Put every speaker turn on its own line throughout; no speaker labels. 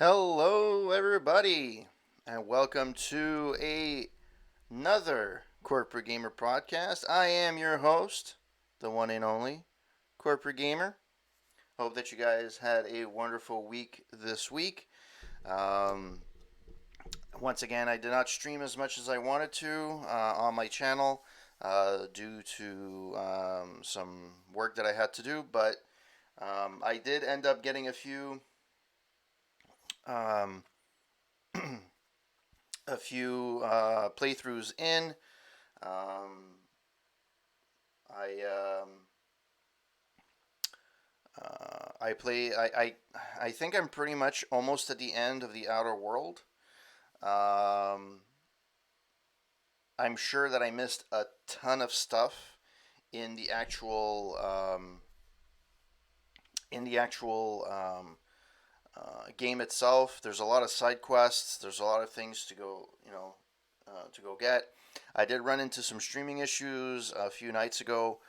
Hello, everybody, and welcome to another Corporate Gamer podcast. I am your host, the one and only Corporate Gamer. Hope that you guys had a wonderful week this week. Um, Once again, I did not stream as much as I wanted to on my channel due to some work that I had to do, but I did end up getting a few. Um, playthroughs in. Um, I I play. I think I'm pretty much almost at the end of the Outer World. Um, I'm sure that I missed a ton of stuff in the actual game itself. There's a lot of side quests. There's a lot of things to go, to go get. I did run into some streaming issues a few nights ago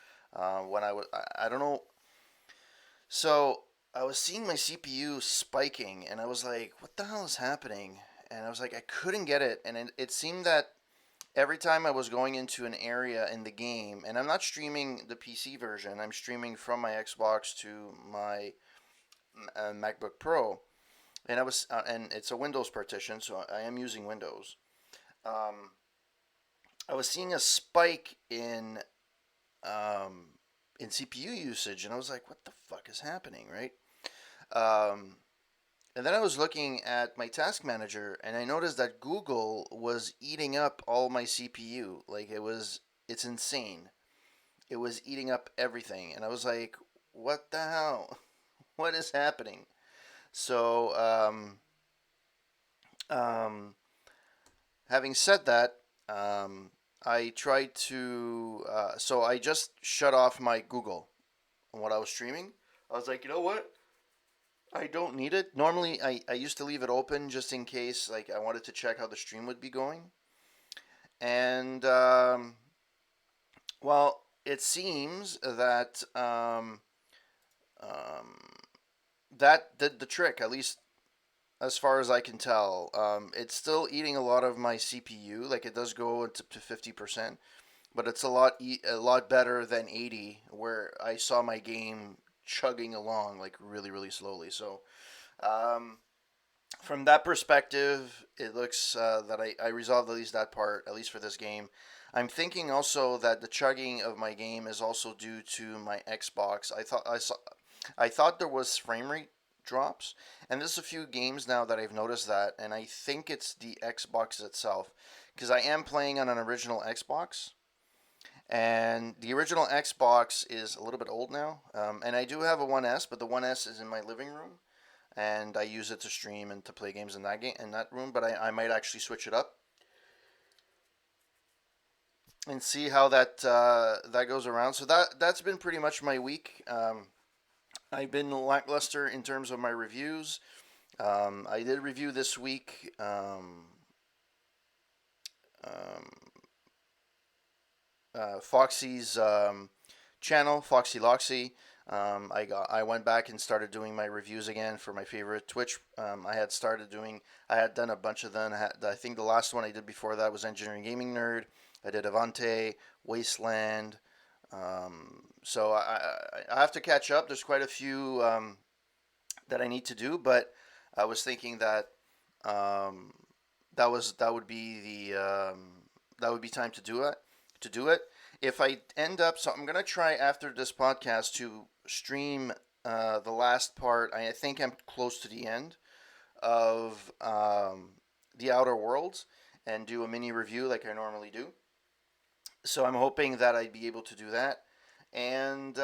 when I don't know. So I was seeing my CPU spiking, and I was like, "What the hell is happening?" And I was like, I couldn't get it, and it seemed that every time I was going into an area in the game, and I'm not streaming the PC version, I'm streaming from my Xbox to my MacBook Pro, and it's a Windows partition, so I am using Windows. Um, I was seeing a spike um, in CPU usage, and I was like, "What the fuck is happening?" Right? Um, and then I was looking at my task manager, and I noticed that Google was eating up all my CPU. Like it's insane. It was eating up everything, and I was like, "What the hell? What is happening?" So, um, having said that, I tried to. So I just shut off my Google on what I was streaming. I was like, you know what? I don't need it. Normally, I used to leave it open just in case, like, I wanted to check how the stream would be going. And, well, it seems that um, that did the trick, at least as far as I can tell. It's still eating a lot of my CPU. Like, it does go up to 50%, but it's a lot better than 80, where I saw my game chugging along, like, really, really slowly. So, um, from that perspective, it looks that I resolved at least that part, at least for this game. I'm thinking also that the chugging of my game is also due to my Xbox. I thought there was frame rate drops, and there's a few games now that I've noticed that, and I think it's the Xbox itself, because I am playing on an original Xbox, and the original Xbox is a little bit old now, and I do have a 1S, but the 1S is in my living room, and I use it to stream and to play games in that room. But I might actually switch it up and see how that goes around. So that's been pretty much my week. I've been lackluster in terms of my reviews. I did review this week. Um, Foxy's channel, Foxy Loxy. I went back and started doing my reviews again for my favorite Twitch. I had done a bunch of them. I think the last one I did before that was Engineering Gaming Nerd. I did Avante, Wasteland. So I have to catch up. There's quite a few that I need to do, but I was thinking that um, that would be that would be time to do it. If I end up, so I'm gonna try after this podcast to stream the last part. I think I'm close to the end of the Outer Worlds and do a mini review like I normally do. So I'm hoping that I'd be able to do that, and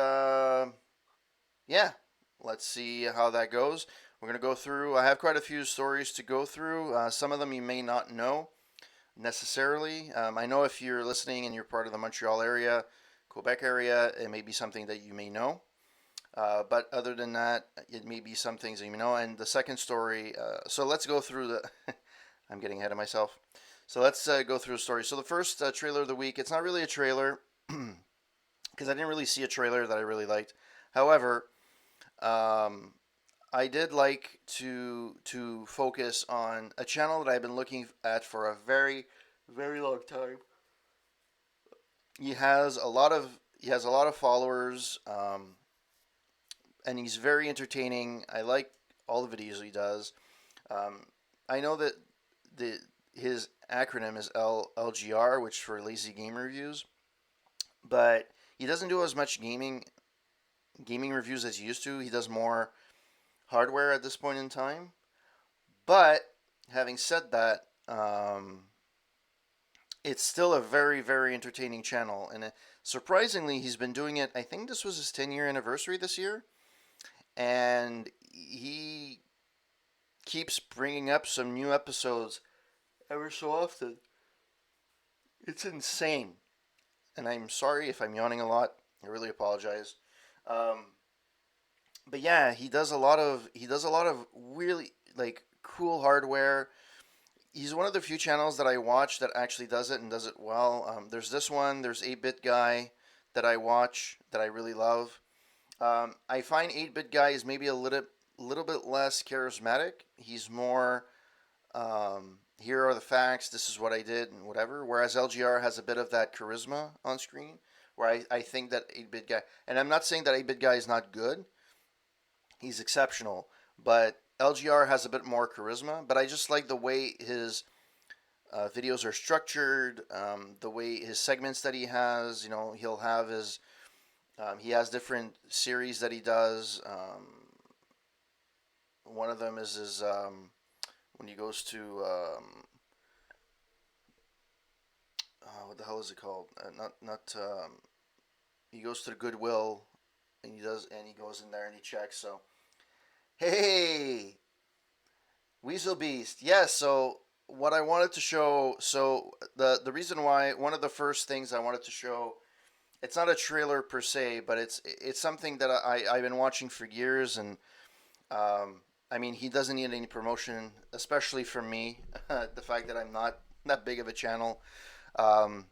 yeah, let's see how that goes. We're gonna go through. I have quite a few stories to go through. Some of them you may not know necessarily. I know if you're listening and you're part of the Montreal area, Quebec area, it may be something that you may know. But other than that, it may be some things that you may know. And the second story, so let's go through the. I'm getting ahead of myself. So let's go through the story. So the first trailer of the week, it's not really a trailer because I didn't really see a trailer that I really liked. However, um, I did like to focus on a channel that I've been looking at for a very long time. He has a lot of followers, and he's very entertaining. I like all the videos he does. Um, I know that the his acronym is LGR, which for Lazy Game Reviews, but he doesn't do as much gaming reviews as he used to. He does more hardware at this point in time. But having said that, it's still a very entertaining channel, and surprisingly, he's been doing it. I think this was his 10-year anniversary this year, and he keeps bringing up some new episodes ever so often. It's insane. And I'm sorry if I'm yawning a lot. I really apologize. Um, but yeah, he does a lot of really like cool hardware. He's one of the few channels that I watch that actually does it and does it well. There's this one. There's 8-Bit Guy that I watch that I really love. I find 8-Bit Guy is maybe a little bit less charismatic. He's more here are the facts. This is what I did and whatever. Whereas LGR has a bit of that charisma on screen. Where I think that 8-Bit Guy, and I'm not saying that 8-Bit Guy is not good. He's exceptional, but LGR has a bit more charisma. But I just like the way his videos are structured, the way his segments that he has. He'll have his he has different series that he does. One of them is his when he goes to what the hell is it called? Not he goes to the Goodwill and he goes in there and he checks. So hey, Weasel Beast. Yes. So what I wanted to show. So the reason why one of the first things I wanted to show. It's not a trailer per se, but it's something that I've been watching for years, and I mean he doesn't need any promotion, especially from me. The fact that I'm not that big of a channel, um,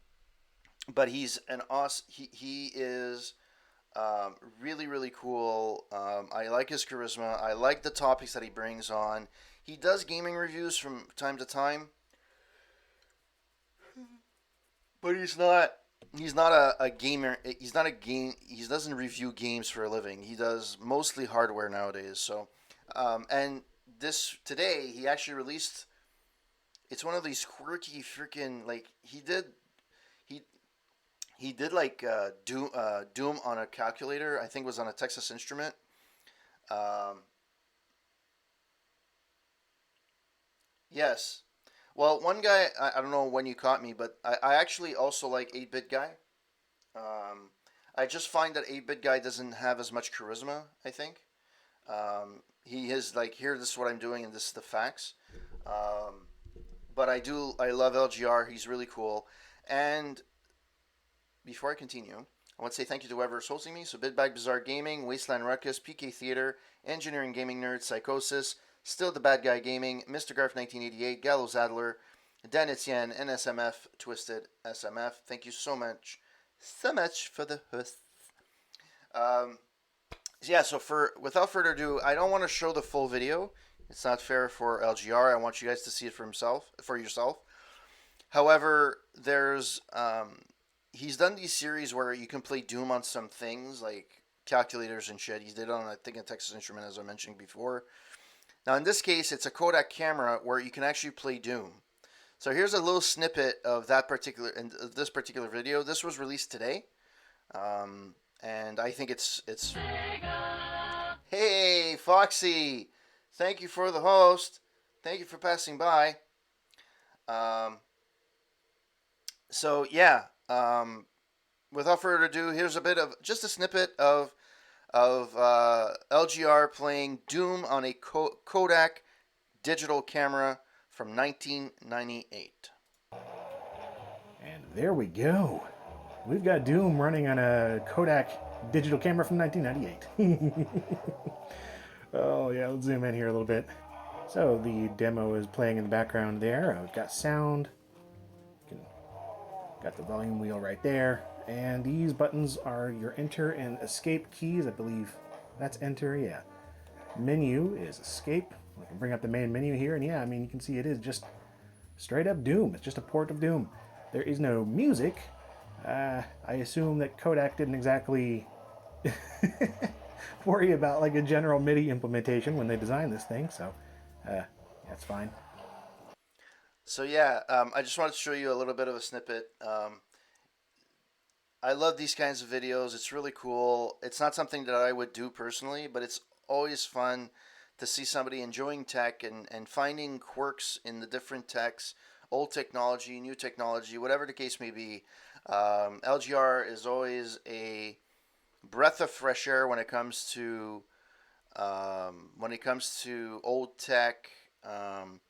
but he's an awesome. He is really really cool. I like his charisma. I like the topics that he brings on. He does gaming reviews from time to time, but he's not a gamer. He's not a game. He doesn't review games for a living. He does mostly hardware nowadays. So, and this today he actually released. It's one of these quirky freaking like he he did like Doom on a calculator. I think it was on a Texas Instrument. Um, yes. Well, one guy I don't know when you caught me, but I actually also like 8-Bit Guy. Um, I just find that 8-Bit Guy doesn't have as much charisma. I think he is like, here, this is what I'm doing, and this is the facts. Um, but I love LGR. He's really cool. And before I continue, I want to say thank you to whoever's hosting me. So Bidbag Bizarre Gaming, Wasteland Ruckus, PK Theater, Engineering Gaming Nerds, Psychosis, Still the Bad Guy Gaming, Mr. Garf 1988, Gallows Adler, Dan Etienne, NSMF, Twisted SMF. Thank you so much for the host. Um, yeah, so for without further ado, I don't want to show the full video. It's not fair for LGR. I want you guys to see it for yourself. However, there's he's done these series where you can play Doom on some things like calculators and shit. He did it on, I think, a Texas Instrument, as I mentioned before. Now in this case, it's a Kodak camera where you can actually play Doom. So here's a little snippet of this particular video. This was released today, and I think it's. Hey, Foxy! Thank you for the host. Thank you for passing by. Um, so yeah, without further ado, here's a bit of just a snippet of LGR playing Doom on a Kodak digital camera from 1998.
And there we go. We've got Doom running on a Kodak digital camera from 1998. Oh, yeah, let's zoom in here a little bit. So the demo is playing in the background there. We've got sound, got the volume wheel right there. And these buttons are your enter and escape keys. I believe that's enter, yeah. Menu is escape. I can bring up the main menu here, and yeah, I mean, you can see it is just straight up Doom. It's just a port of Doom. There is no music. I assume that Kodak didn't exactly worry about like a general MIDI implementation when they designed this thing, so that's fine.
So yeah, I just wanted to show you a little bit of a snippet. I love these kinds of videos. It's really cool. It's not something that I would do personally, but it's always fun to see somebody enjoying tech and finding quirks in the different techs, old technology, new technology, whatever the case may be. LGR is always a breath of fresh air when it comes to old tech. Um,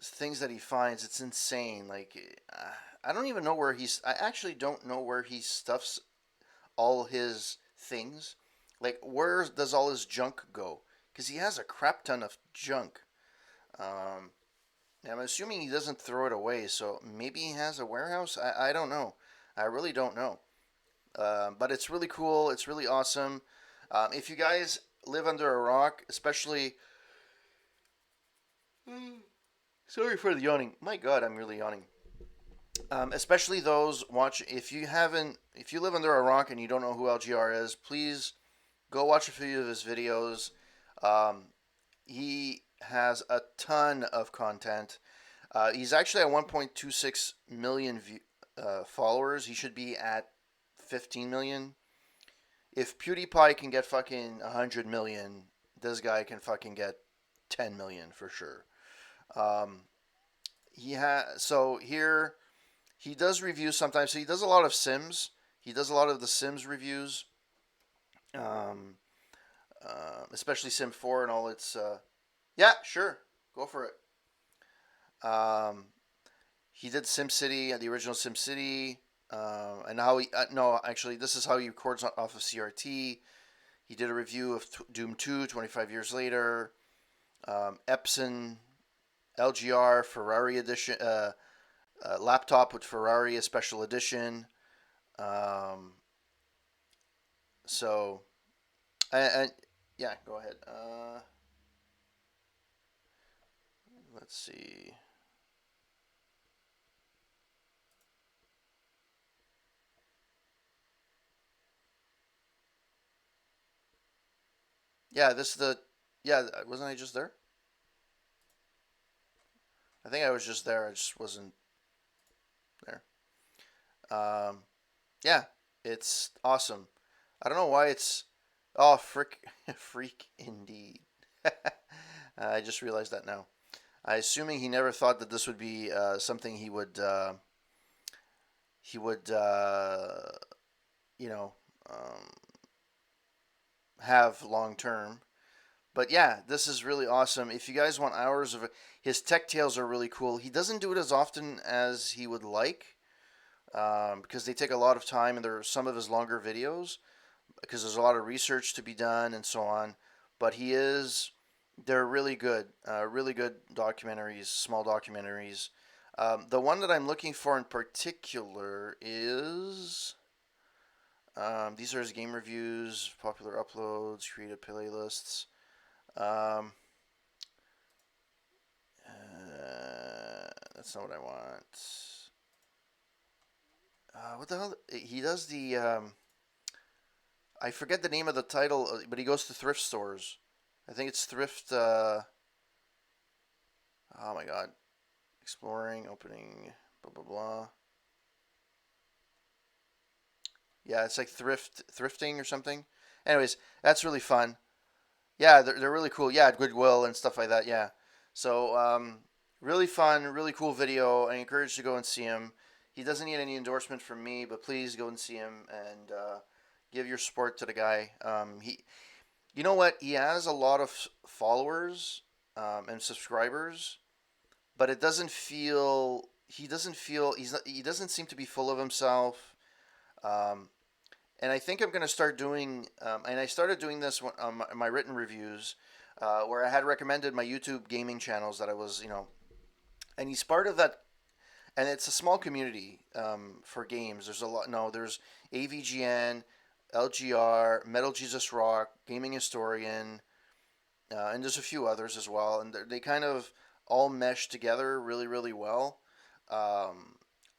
things that he finds, it's insane. Like, I don't even know where he's. I actually don't know where he stuffs all his things. Like, where does all his junk go? Because he has a crap ton of junk. Um, I'm assuming he doesn't throw it away, so maybe he has a warehouse. I don't know. I really don't know. But it's really cool. It's really awesome. If you guys live under a rock, especially. Sorry for the yawning. My God, I'm really yawning. Especially those watch. If you haven't, if you live under a rock and you don't know who LGR is, please go watch a few of his videos. Um, he has a ton of content. He's actually at 1.26 million followers. He should be at 15 million. If PewDiePie can get fucking 100 million, this guy can fucking get 10 million for sure. Um, so here he does reviews sometimes. So he does a lot of Sims. He does a lot of the Sims reviews, um, especially Sim 4 and all its. Yeah, sure, go for it. He did SimCity, the original SimCity, and how he. No, actually, this is how he records off of CRT. He did a review of Doom 2 25 years later. Epson LGR Ferrari edition, laptop with Ferrari, a special edition. Um, so, and yeah, go ahead. Let's see. Yeah, this is the. Yeah, wasn't I just there? I think I was just there. I just wasn't there. Um, yeah, it's awesome. I don't know why it's. Oh, frick, freak indeed. I just realized that now. I assuming he never thought that this would be something he would you know um, have long term. But yeah, this is really awesome. If you guys want hours of it, his tech tales are really cool. He doesn't do it as often as he would like because they take a lot of time, and there are some of his longer videos because there's a lot of research to be done and so on. But they're really good documentaries, small documentaries. The one that I'm looking for in particular is these are his game reviews, popular uploads, creative playlists. Um, that's not what I want. What the hell? He does the. I forget the name of the title, but he goes to thrift stores. I think it's thrift. Oh my god, exploring, opening, blah blah blah. Yeah, it's like thrifting or something. Anyways, that's really fun. Yeah, they're really cool. Yeah, Goodwill and stuff like that. Yeah, so really fun, really cool video. I encourage you to go and see him. He doesn't need any endorsement from me, but please go and see him and give your support to the guy. You know what? He has a lot of followers and subscribers, but it doesn't feel. He doesn't feel. He's not, he doesn't seem to be full of himself. Um, and I think I'm going to start doing, and I started doing this on my written reviews, where I had recommended my YouTube gaming channels that I was, and he's part of that, and it's a small community for games. There's a lot, no, there's AVGN, LGR, Metal Jesus Rock, Gaming Historian, and there's a few others as well, and they kind of all mesh together really, really well. Um,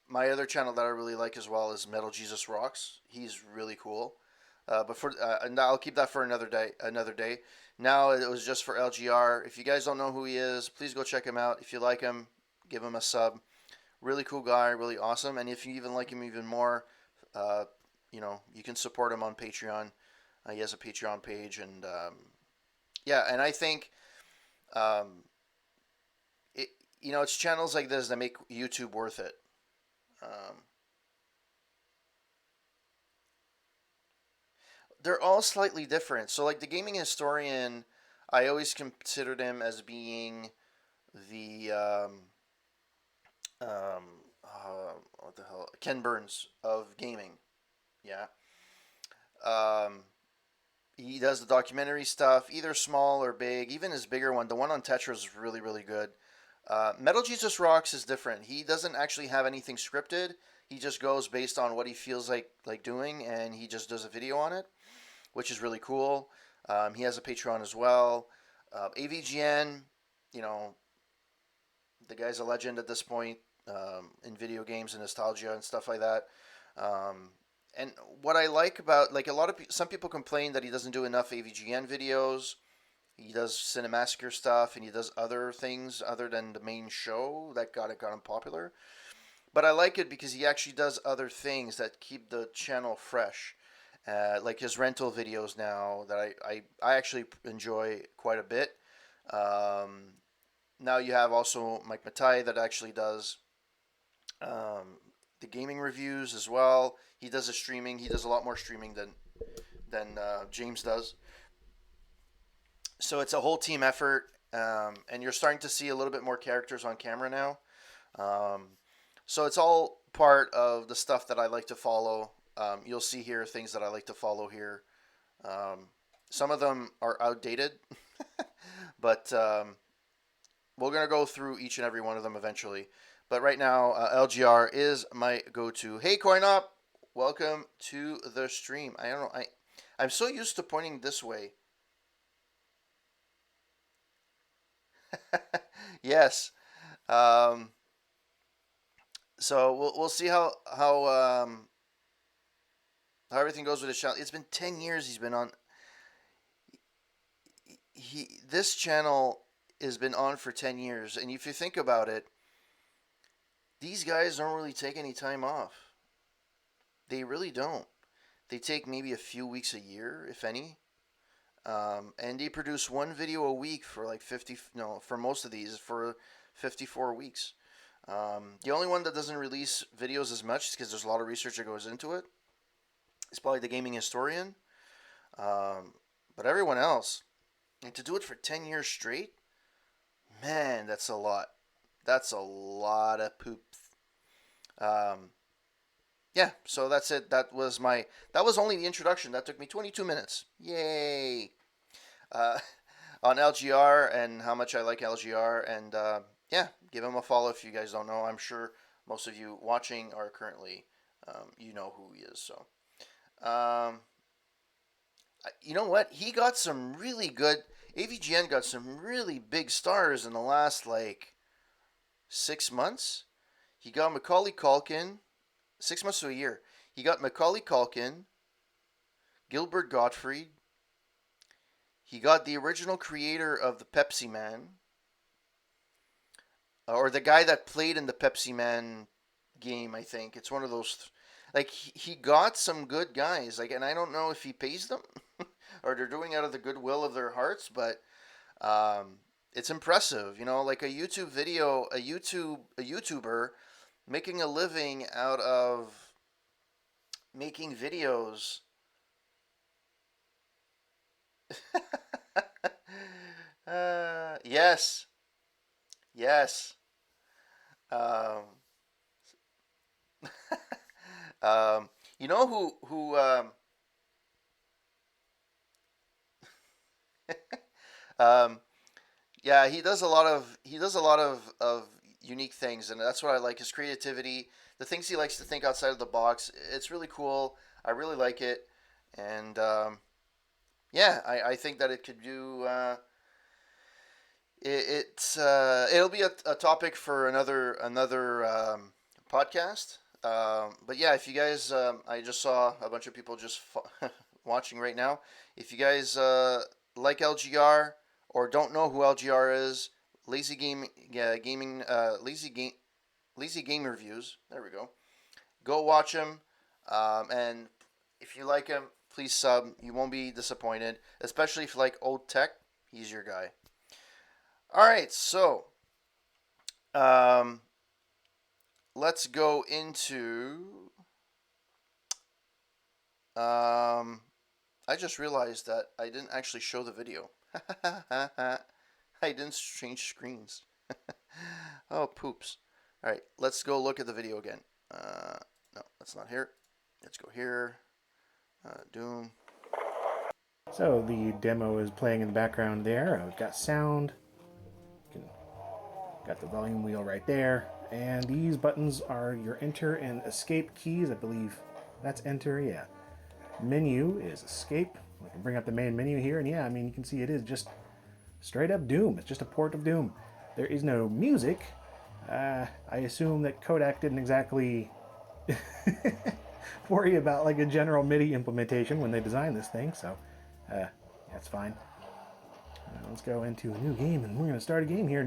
my other channel that I really like as well is Metal Jesus Rocks. He's really cool. And I'll keep that for another day. Another day. Now it was just for LGR. If you guys don't know who he is, please go check him out. If you like him, give him a sub. Really cool guy, really awesome. And if you even like him even more, uh, you can support him on Patreon. He has a Patreon page, and yeah, and I think um, it, it's channels like this that make YouTube worth it. Um, they're all slightly different. So, like the gaming historian, I always considered him as being the what the hell? Ken Burns of gaming. Yeah. Um, he does the documentary stuff, either small or big. Even his bigger one, the one on Tetris, is really really good. Metal Jesus Rocks is different. He doesn't actually have anything scripted. He just goes based on what he feels like doing, and he just does a video on it, which is really cool. He has a Patreon as well. AVGN, you know, the guy's a legend at this point in video games and nostalgia and stuff like that. Um, and what I like about like a lot of some people complain that he doesn't do enough AVGN videos. He does Cinemassacre stuff and he does other things other than the main show that got him popular. But I like it because he actually does other things that keep the channel fresh. Like his rental videos now that I actually enjoy quite a bit. Um, Now you have also Mike Matai that actually does the gaming reviews as well. He does the streaming. He does a lot more streaming than James does. So it's a whole team effort, and you're starting to see a little bit more characters on camera now. Um, so it's all part of the stuff that I like to follow. You'll see here things that I like to follow here. Um, some of them are outdated, but we're gonna go through each and every one of them eventually. But right now, LGR is my go-to. Hey, CoinOp, welcome to the stream. I don't know. I'm so used to pointing this way. Yes. Um, so we'll see how everything goes with his channel. It's been 10 years he's been on. This channel has been on for 10 years, and if you think about it, these guys don't really take any time off. They really don't. They take maybe a few weeks a year, if any. And they produce one video a week for like 50, no, for most of these, for 54 weeks. The only one that doesn't release videos as much, because there's a lot of research that goes into it, is probably the gaming historian. Um, but everyone else, and to do it for 10 years straight, man, that's a lot. That's a lot of poop. Um, yeah, so that's it. That was only the introduction. That took me 22 minutes. Yay! Uh, on LGR and how much I like LGR. And yeah, give him a follow if you guys don't know. I'm sure most of you watching are currently, you know who he is. So, um, you know what? He got some really good. AVGN got some really big stars in the last like 6 months. He got Macaulay Culkin, 6 months to a year. He got Macaulay Culkin, Gilbert Gottfried. He got the original creator of the Pepsi Man, or the guy that played in the Pepsi Man game. I think it's one of those. Like he got some good guys. Like, and I don't know if he pays them or they're doing out of the goodwill of their hearts, but it's impressive. You know, like a YouTube video, a YouTuber making a living out of making videos. Yes, yes. Um, you know who um, yeah, he does a lot of unique things, and that's what I like. His creativity, the things he likes to think outside of the box. It's really cool. I really like it, and yeah, I think that it could do. It'll be a topic for another podcast. But yeah, if you guys, I just saw a bunch of people just watching right now. If you guys like LGR or don't know who LGR is, Lazy Game, yeah, Gaming, Lazy Game Reviews. There we go. Go watch him, and if you like him, please sub. You won't be disappointed, especially if you like old tech. He's your guy. All right, so um, let's go into. I just realized that I didn't actually show the video. I didn't change screens. Oh, poops. All right, let's go look at the video again. No, that's not here. Let's go here. Doom.
So the demo is playing in the background there. We've got sound. Got the volume wheel right there. And these buttons are your enter and escape keys. I believe that's enter, yeah. Menu is escape. I can bring up the main menu here, and yeah, I mean, you can see it is just straight up Doom. It's just a port of Doom. There is no music. I assume that Kodak didn't exactly worry about like a general MIDI implementation when they designed this thing, so that's fine. Let's go into a new game, and we're going to start a game here.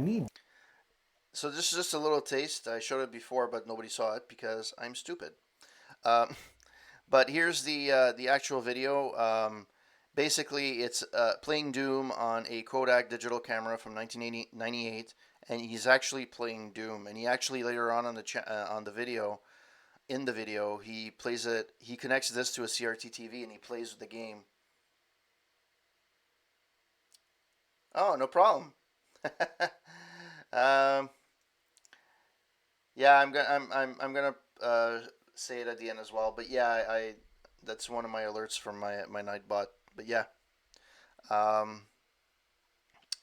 So this is just a little taste. I showed it before, but nobody saw it because I'm stupid. Um, but here's the actual video. Basically, it's playing Doom on a Kodak digital camera from 1998, and he's actually playing Doom. And he actually later on on the video, in the video, he plays it. He connects this to a CRT TV, and he plays the game. Oh, no problem. um, yeah, I'm gonna say it at the end as well. But yeah, I that's one of my alerts from my Nightbot. But yeah, um,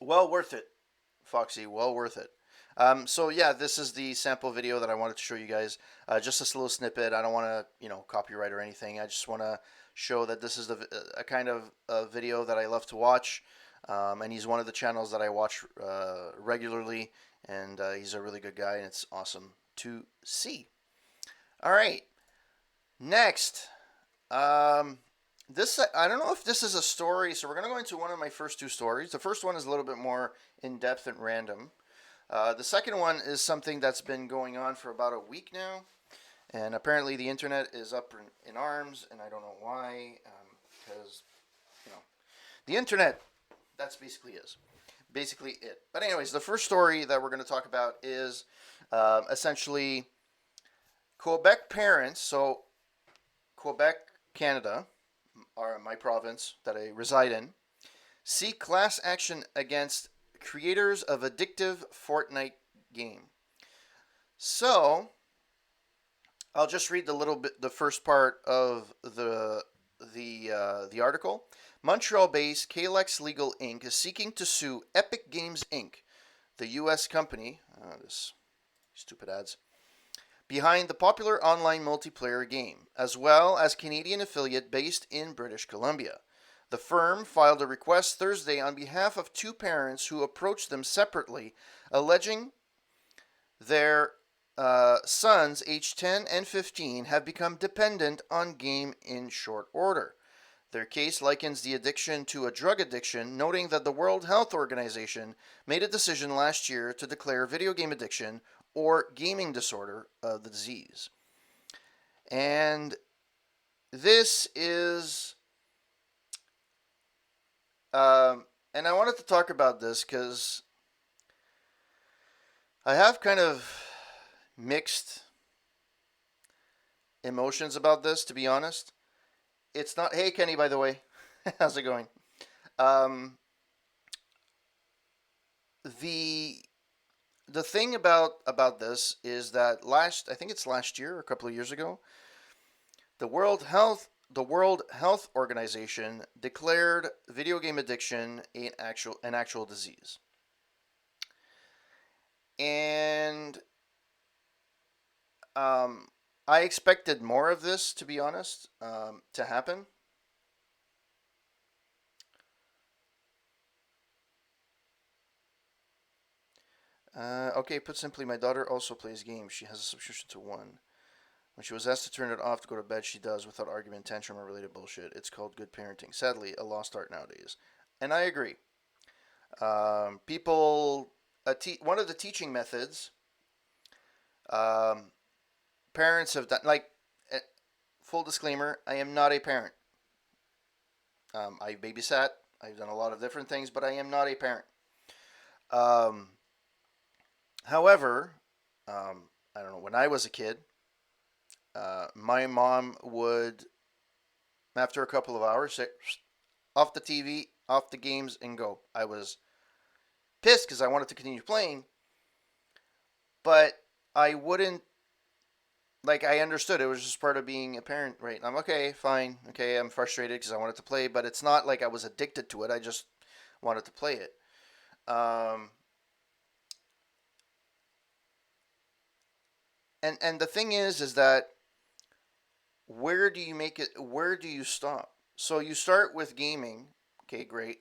well worth it, Foxy. Well worth it. So yeah, this is the sample video that I wanted to show you guys. Just this little snippet. I don't want to copyright or anything. I just want to show that this is a kind of video that I love to watch. And he's one of the channels that I watch regularly, and he's a really good guy, and it's awesome to see. All right, next. This I don't know if this is a story, so we're gonna go into one of my first two stories. The first one is a little bit more in depth and random. The second one is something that's been going on for about a week now, and apparently the internet is up in arms, and I don't know why, because the internet. That's basically it. But anyways, the first story that we're going to talk about is essentially Quebec parents. So Quebec, Canada, or my province that I reside in, seek class action against creators of addictive Fortnite game. So I'll just read the first part of the article. Montreal-based Kalex Legal Inc. is seeking to sue Epic Games Inc., the U.S. company, this stupid ads, behind the popular online multiplayer game, as well as Canadian affiliate based in British Columbia. The firm filed a request Thursday on behalf of two parents who approached them separately, alleging their sons, aged 10 and 15, have become dependent on game in short order. Their case likens the addiction to a drug addiction, noting that the World Health Organization made a decision last year to declare video game addiction or gaming disorder the disease. And this is, and I wanted to talk about this because I have kind of mixed emotions about this, to be honest. It's not. Hey, Kenny, by the way, how's it going? Um, the the thing about this is that I think it's last year, or a couple of years ago, the World Health Organization declared video game addiction an actual disease, and I expected more of this, to be honest, to happen. Okay, put simply, my daughter also plays games. She has a subscription to one. When she was asked to turn it off to go to bed, she does without argument, tantrum, or related bullshit. It's called good parenting. Sadly, a lost art nowadays. And I agree. People, one of the teaching methods, um, parents have done, like, full disclaimer, I am not a parent. I babysat. I've done a lot of different things, but I am not a parent. Um, however, I don't know, when I was a kid, my mom would, after a couple of hours, say, off the TV, off the games, and go. I was pissed because I wanted to continue playing, but I wouldn't like I understood it was just part of being a parent, right? I'm okay, fine, okay. I'm frustrated because I wanted to play, but it's not like I was addicted to it. I just wanted to play it. Um, and the thing is that where do you make it? Where do you stop? So you start with gaming. Okay, great.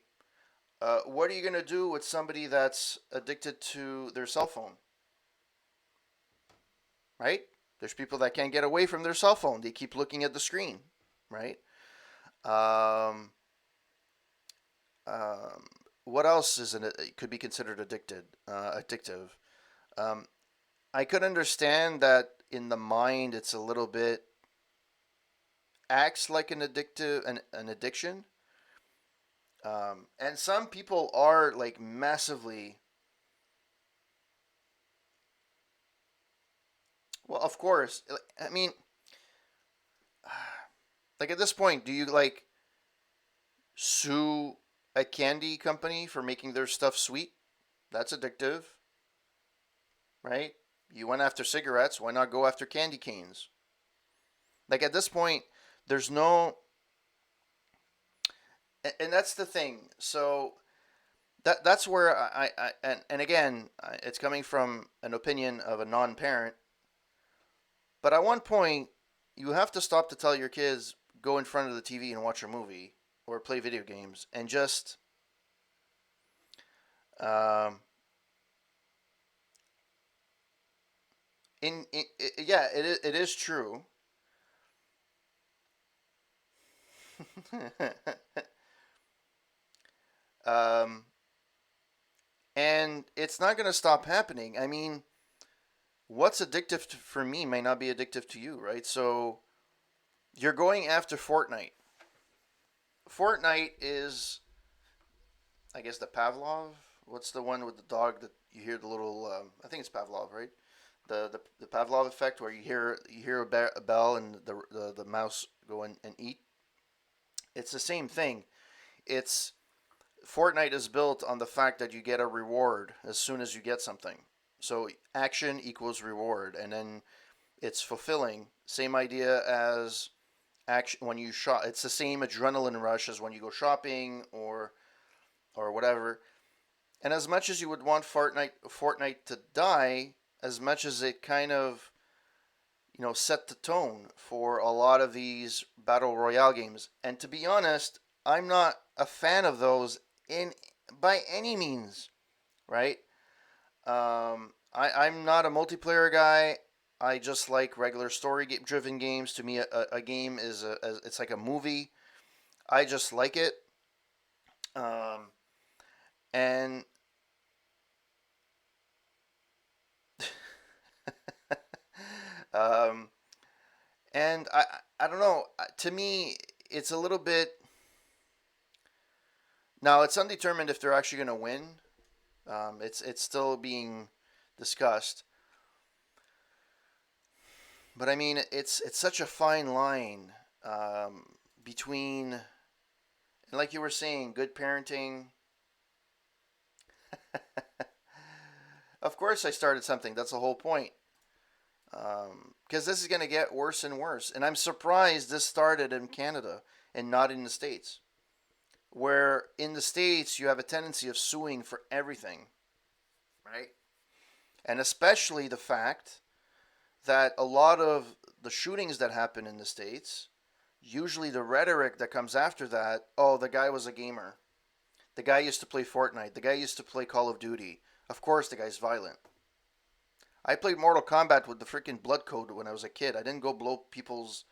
What are you gonna do with somebody that's addicted to their cell phone? Right? There's people that can't get away from their cell phone. They keep looking at the screen. Right? Um, um, what else is it could be considered addictive? Um, I could understand that in the mind, it's a little bit acts like an addiction. And some people are like massively. Well, of course. I mean, like at this point, do you like sue a candy company for making their stuff sweet? That's addictive, right? You went after cigarettes. Why not go after candy canes? Like at this point, there's no, and that's the thing. So that's where and again, it's coming from an opinion of a non-parent. But at one point, you have to stop to tell your kids go in front of the TV and watch a movie or play video games and just um, yeah, it is true. um, and it's not going to stop happening. I mean, what's addictive for me may not be addictive to you, right? So you're going after Fortnite. Fortnite is, I guess, the Pavlov. What's the one with the dog that you hear the little? I think it's Pavlov, right? The Pavlov effect, where you hear a bell and the mouse go and eat. It's the same thing. It's Fortnite is built on the fact that you get a reward as soon as you get something. So action equals reward, and then it's fulfilling. Same idea as action when you shop. It's the same adrenaline rush as when you go shopping or whatever. And as much as you would want Fortnite to die, as much as it kind of set the tone for a lot of these battle royale games. And to be honest, I'm not a fan of those in by any means, right? I'm not a multiplayer guy. I just like regular story driven games. To me, a game is it's like a movie. I just like it. Um, and um, and I don't know. To me, it's a little bit. Now it's undetermined if they're actually going to win. It's still being discussed, but I mean it's such a fine line between, like you were saying, good parenting. Of course, I started something. That's the whole point. Because this is going to get worse and worse, and I'm surprised this started in Canada and not in the States, where in the States you have a tendency of suing for everything, right? And especially the fact that a lot of the shootings that happen in the States, usually the rhetoric that comes after that, oh, the guy was a gamer. The guy used to play Fortnite. The guy used to play Call of Duty. Of course, the guy's violent. I played Mortal Kombat with the freaking blood code when I was a kid. I didn't go blow people's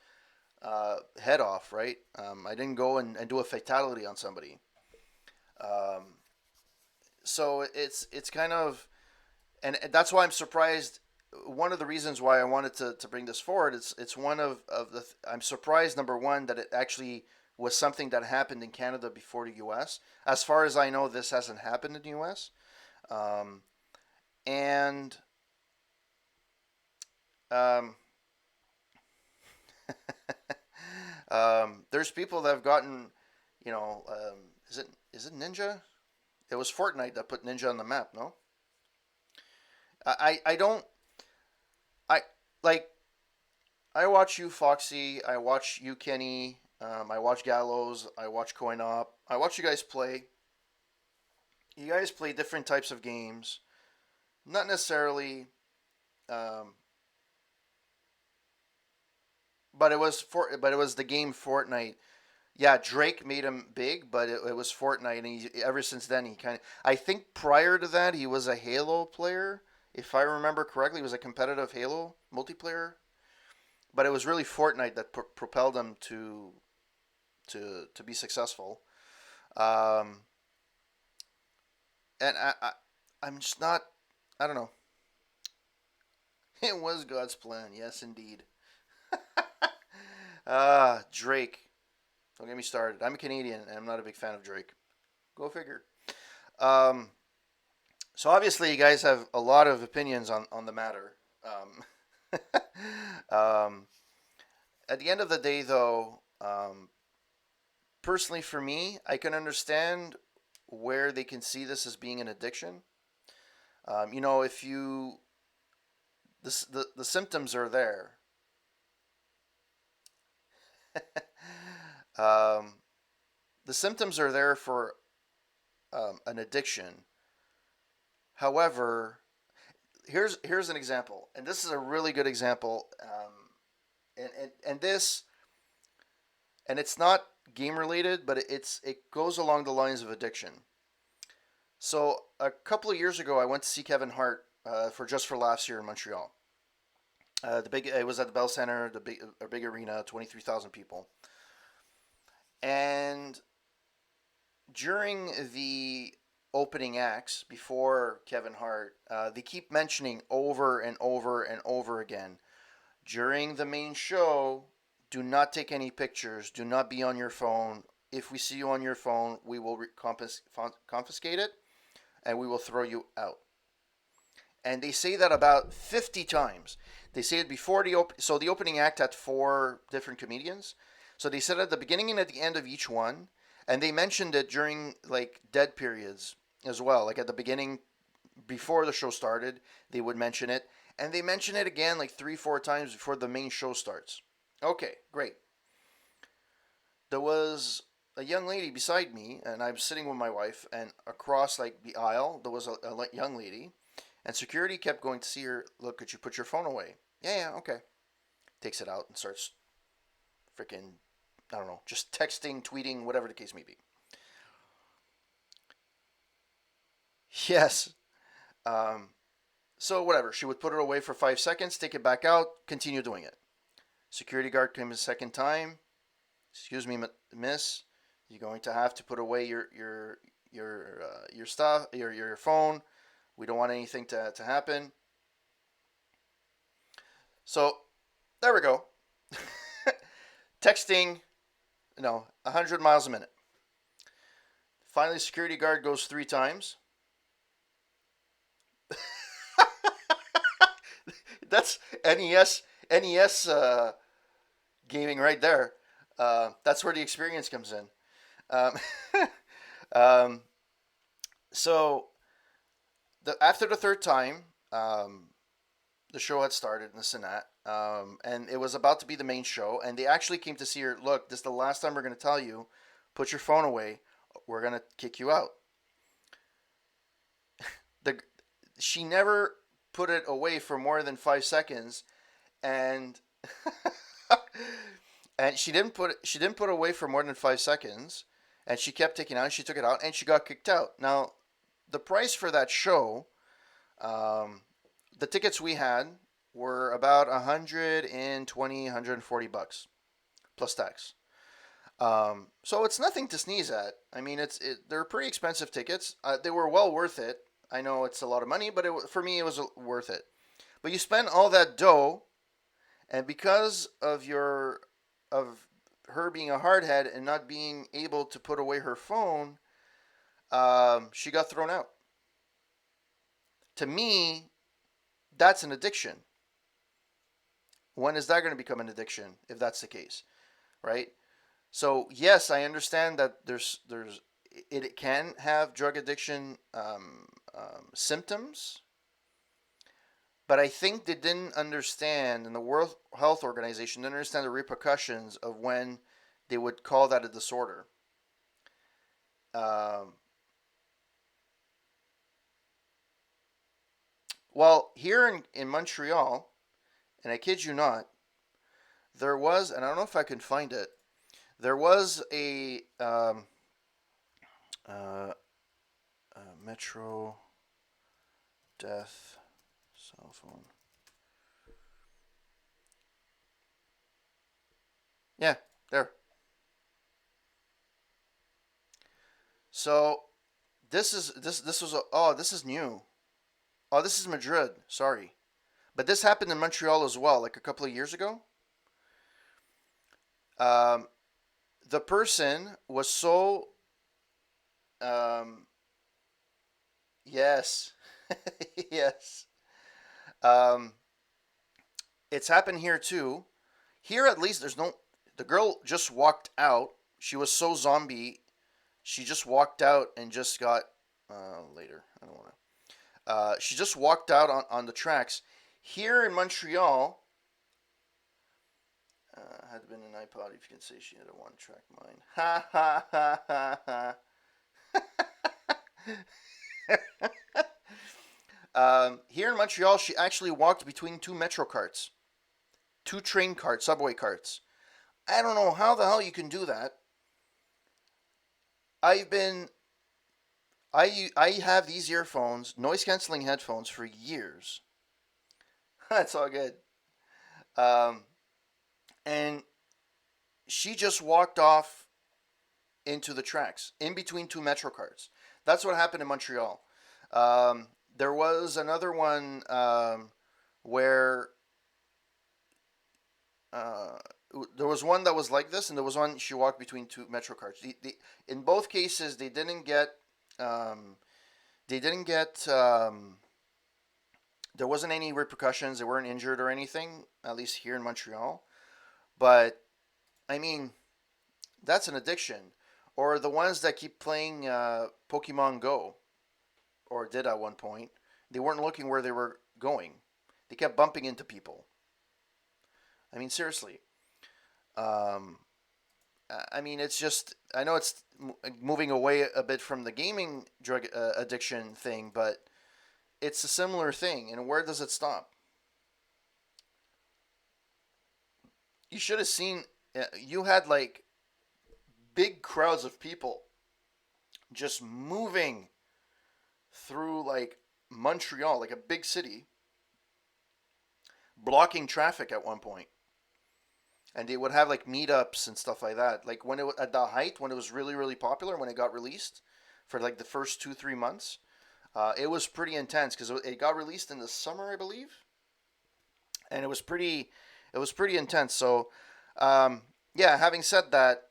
head off, right? I didn't go and do a fatality on somebody. Um, so it's kind of, and that's why I'm surprised. One of the reasons why I wanted to bring this forward, it's one of the I'm surprised, number one, that it actually was something that happened in Canada before the U.S. As far as I know, this hasn't happened in the U.S. Um, and um, there's people that have gotten, is it Ninja? It was Fortnite that put Ninja on the map. No, I don't. like I watch you, Foxy. I watch you, Kenny. I watch Gallows. I watch Coin Op. I watch you guys play. You guys play different types of games. Not necessarily, um, but it was the game Fortnite. Yeah, Drake made him big, but it was Fortnite, and ever since then he kind of. I think prior to that he was a Halo player, if I remember correctly. He was a competitive Halo multiplayer, but it was really Fortnite that propelled him to be successful. Um, and I'm just not. I don't know. It was God's plan, yes, indeed. Drake. Don't get me started. I'm a Canadian, and I'm not a big fan of Drake. Go figure. Um, so obviously, you guys have a lot of opinions on the matter. Um, at the end of the day, though, personally for me, I can understand where they can see this as being an addiction. If you the symptoms are there. um, the symptoms are there for an addiction. However, here's an example, and this is a really good example. And it's not game related, but it goes along the lines of addiction. So a couple of years ago, I went to see Kevin Hart for Just for Laughs here in Montreal. The big it was at the Bell Center, the big arena, 23,000 people. And during the opening acts before Kevin Hart, they keep mentioning over and over and over again during the main show, do not take any pictures. Do not be on your phone. If we see you on your phone, we will confiscate it and we will throw you out. And they say that about 50 times. They say it before so the opening act had four different comedians. So they said it at the beginning and at the end of each one, and they mentioned it during like dead periods as well. Like at the beginning, before the show started, they would mention it, and they mention it again like 3, 4 times before the main show starts. Okay, great. There was a young lady beside me, and I'm sitting with my wife, and across like the aisle there was a young lady, and security kept going to see her. Look, could you put your phone away? Yeah, yeah, okay. Takes it out and starts freaking, I don't know, just texting, tweeting, whatever the case may be. Yes. Um, so whatever. She would put it away for 5 seconds, take it back out, continue doing it. Security guard came a second time. Excuse me, miss. You're going to have to put away your stuff, your phone. We don't want anything to happen. So there we go. Texting, 100 miles a minute. Finally, security guard goes 3 times. That's NES gaming right there. That's where the experience comes in. Um, um, so after the third time, the show had started and this and that, and it was about to be the main show. And they actually came to see her. Look, this is the last time we're going to tell you. Put your phone away. We're going to kick you out. The She never put it away for more than 5 seconds, and and she didn't put it away for more than 5 seconds, and she kept taking it out. And she took it out, and she got kicked out. Now, the price for that show, um, the tickets we had were about 120, $140 plus tax. So it's nothing to sneeze at. I mean, they're pretty expensive tickets. They were well worth it. I know it's a lot of money, but for me it was worth it. But you spend all that dough, and because of her being a hardhead and not being able to put away her phone, she got thrown out. To me, that's an addiction. When is that going to become an addiction if that's the case, right? So yes, I understand that it can have drug addiction symptoms, but I think they didn't understand, and the World Health Organization didn't understand the repercussions of when they would call that a disorder. Um, well, here in Montreal, and I kid you not, there was, and I don't know if I can find it, there was a uh, Metro death cell phone. Yeah, there. So this was this is new. Oh, this is Madrid. Sorry, but this happened in Montreal as well, like a couple of years ago. Um, the person was so um, yes, yes. Um, it's happened here too. Here at least there's no. The girl just walked out. She was so zombie. She just walked out and just got later. I don't want to. She just walked out on the tracks. Here in Montreal, had been an iPod. If you can say she had a one-track mind. Ha ha ha ha ha. Here in Montreal, she actually walked between two metro carts, two train carts, subway carts. I don't know how the hell you can do that. I've been I have these earphones, noise canceling headphones for years. That's all good. Um, and she just walked off into the tracks in between two metro carts. That's what happened in Montreal. There was another one where uh, there was one that was like this, and there was one she walked between two metro carts. In both cases, um, they didn't get there wasn't any repercussions. They weren't injured or anything, at least here in Montreal. But I mean, that's an addiction. Or the ones that keep playing Pokemon Go, or did at one point. They weren't looking where they were going. They kept bumping into people. I mean, seriously. Um, I mean, it's just. I know it's moving away a bit from the gaming drug addiction thing, but it's a similar thing. And where does it stop? You should have seen. You had like big crowds of people just moving through like Montreal, like a big city, blocking traffic at one point. And they would have like meetups and stuff like that. Like when it at the height, when it was really really popular, when it got released, for like the first 2 3 months, it was pretty intense because it got released in the summer, I believe, and it was pretty intense. So, um, yeah. Having said that,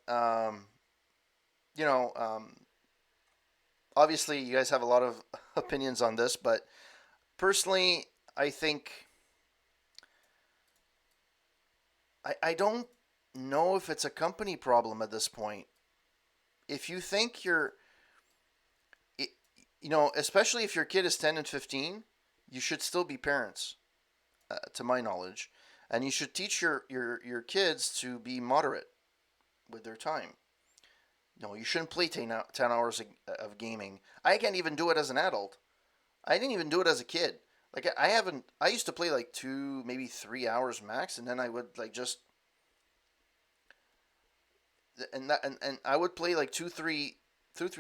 you know, obviously you guys have a lot of opinions on this, but personally, I think I don't know if it's a company problem at this point. If you think you know, especially if your kid is 10 and 15, you should still be parents, to my knowledge, and you should teach your kids to be moderate with their time. No, you shouldn't play 10 hours of gaming. I can't even do it as an adult. I didn't even do it as a kid. Like I haven't. I used to play like 2 maybe 3 hours max, and then I would like just and I would play like 2 3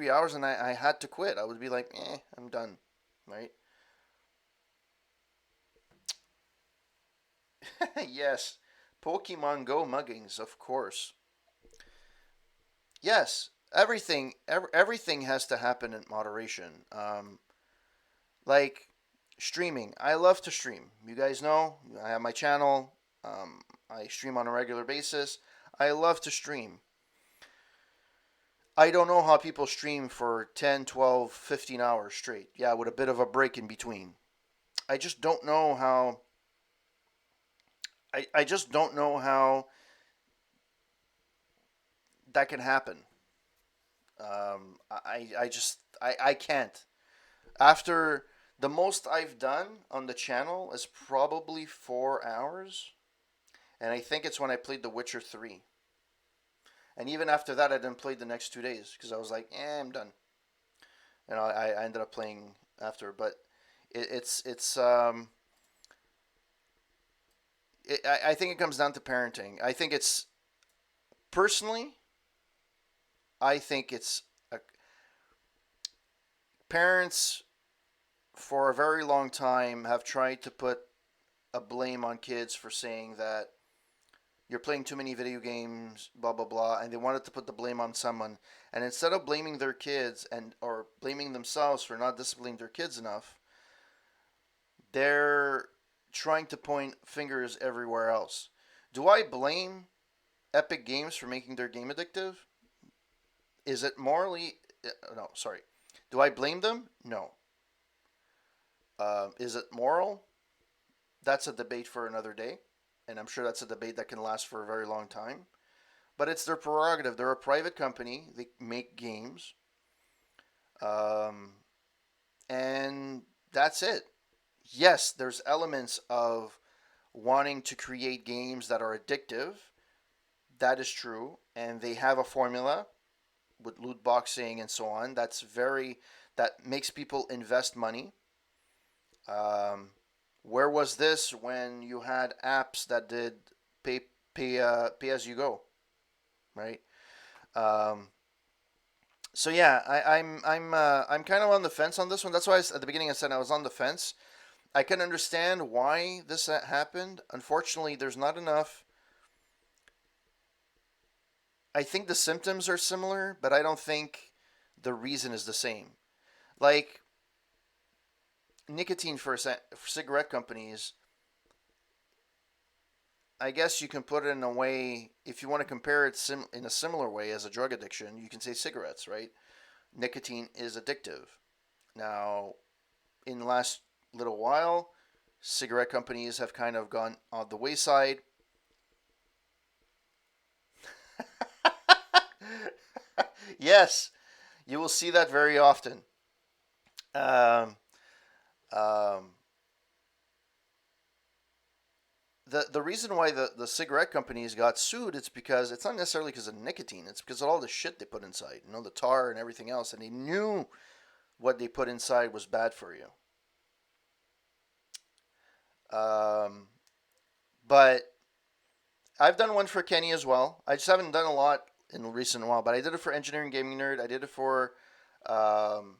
hours, and I had to quit. I would be like, I'm done, right? Yes, Pokemon Go muggings, of course. Yes, everything has to happen in moderation. Like streaming, I love to stream. You guys know I have my channel. I stream on a regular basis. I love to stream. I don't know how people stream for 10, 12, 15 hours straight. Yeah, with a bit of a break in between. I just don't know how. I just don't know how that can happen. I can't. After The most I've done on the channel is probably 4 hours, and I think it's when I played The Witcher 3. And even after that, I didn't play the next 2 days because I was like, I'm done. And I ended up playing after, but it's I think it comes down to parenting. I think it's personally, I think it's parents for a very long time have tried to put a blame on kids for saying that you're playing too many video games, blah blah blah, and they wanted to put the blame on someone. And instead of blaming their kids and or blaming themselves for not disciplining their kids enough, they're trying to point fingers everywhere else. Do I blame Epic Games for making their game addictive? Is it morally? No, sorry. Do I blame them? No. Is it moral? That's a debate for another day, and I'm sure that's a debate that can last for a very long time. But it's their prerogative. They're a private company. They make games, um, and that's it. Yes, there's elements of wanting to create games that are addictive. That is true, and they have a formula with loot boxing and so on. That makes people invest money. Um, where was this when you had apps that did pay as you go, right? Um, so yeah, I'm kind of on the fence on this one. That's why at the beginning I said I was on the fence. I can understand why this happened. Unfortunately, there's not enough. I think the symptoms are similar, but I don't think the reason is the same. Like nicotine for cigarette companies, I guess you can put it in a way, if you want to compare it in a similar way as a drug addiction, you can say cigarettes, right? Nicotine is addictive. Now, in the last little while, cigarette companies have kind of gone on the wayside. Yes, you will see that very often. Um, um, the reason why the cigarette companies got sued, it's because it's not necessarily because of nicotine. It's because of all the shit they put inside, the tar and everything else, and they knew what they put inside was bad for you. Um, but I've done one for Kenny as well. I just haven't done a lot in the recent while, but I did it for Engineering Gaming Nerd. I did it for um,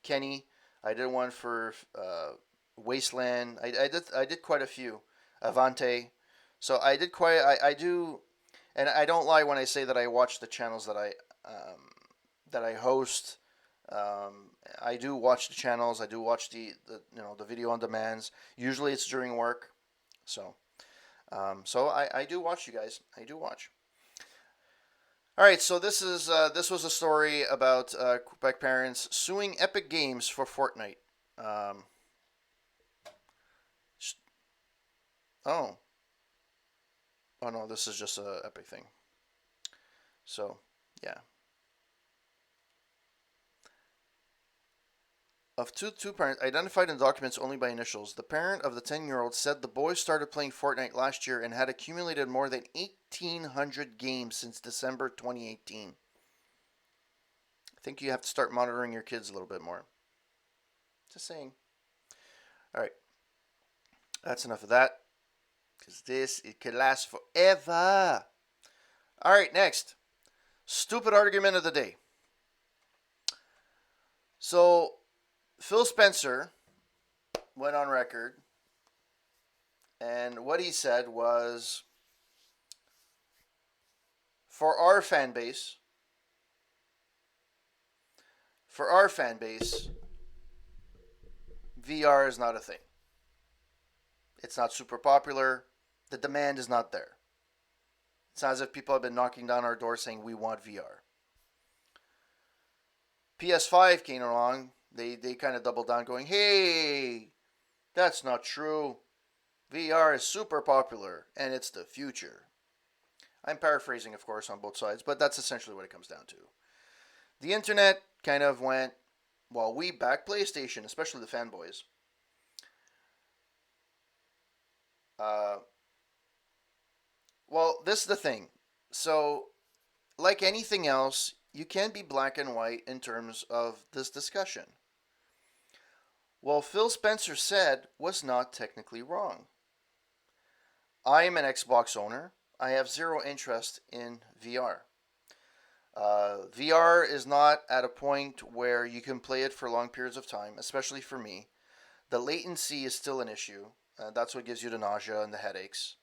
Kenny. I did one for Wasteland. I did quite a few. Avante. So I did quite. I do, and I don't lie when I say that I watch the channels that I host. I do watch the channels. I do watch the video on demands. Usually it's during work. So I do watch you guys. I do watch. All right, so this was a story about Quebec parents suing Epic Games for Fortnite. Um, oh, oh no, this is just a Epic thing. So yeah, of two parents identified in documents only by initials, the parent of the 10-year-old said the boy started playing Fortnite last year and had accumulated more than 1,800 games since December 2018. I think you have to start monitoring your kids a little bit more. Just saying. All right, that's enough of that. Because it could last forever. All right, next. Stupid argument of the day. So, Phil Spencer went on record, and what he said was for our fan base, VR is not a thing. It's not super popular. The demand is not there. It's not as if people have been knocking down our door saying we want VR. PS5 came along. They kind of doubled down, going, "Hey, that's not true. VR is super popular and it's the future." I'm paraphrasing, of course, on both sides, but that's essentially what it comes down to. The internet kind of went, while we back PlayStation, especially the fanboys. Uh, well, this is the thing. So, like anything else, you can be black and white in terms of this discussion. Well, Phil Spencer said was not technically wrong. I am an Xbox owner. I have zero interest in VR. VR is not at a point where you can play it for long periods of time, especially for me. The latency is still an issue. That's what gives you the nausea and the headaches.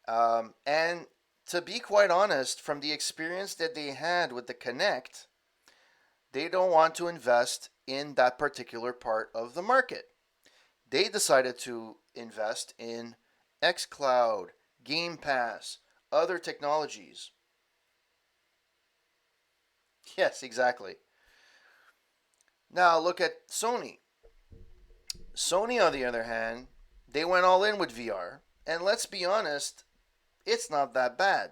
And to be quite honest, from the experience that they had with the Kinect, they don't want to invest in that particular part of the market. They decided to invest in xCloud, Game Pass, other technologies. Yes, exactly. Now look at Sony. Sony, on the other hand, they went all in with VR. And let's be honest, it's not that bad.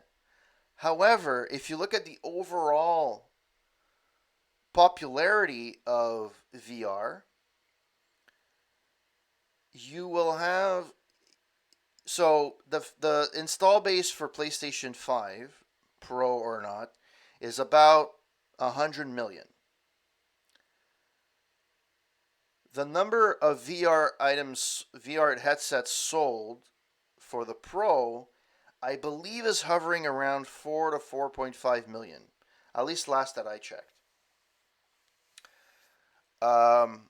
However, if you look at the overall popularity of VR, you will have the install base for PlayStation 5 Pro or not is about 100 million. The number of VR items, VR headsets sold for the Pro, I believe is hovering around 4 to 4.5 million. At least last that I checked. Um,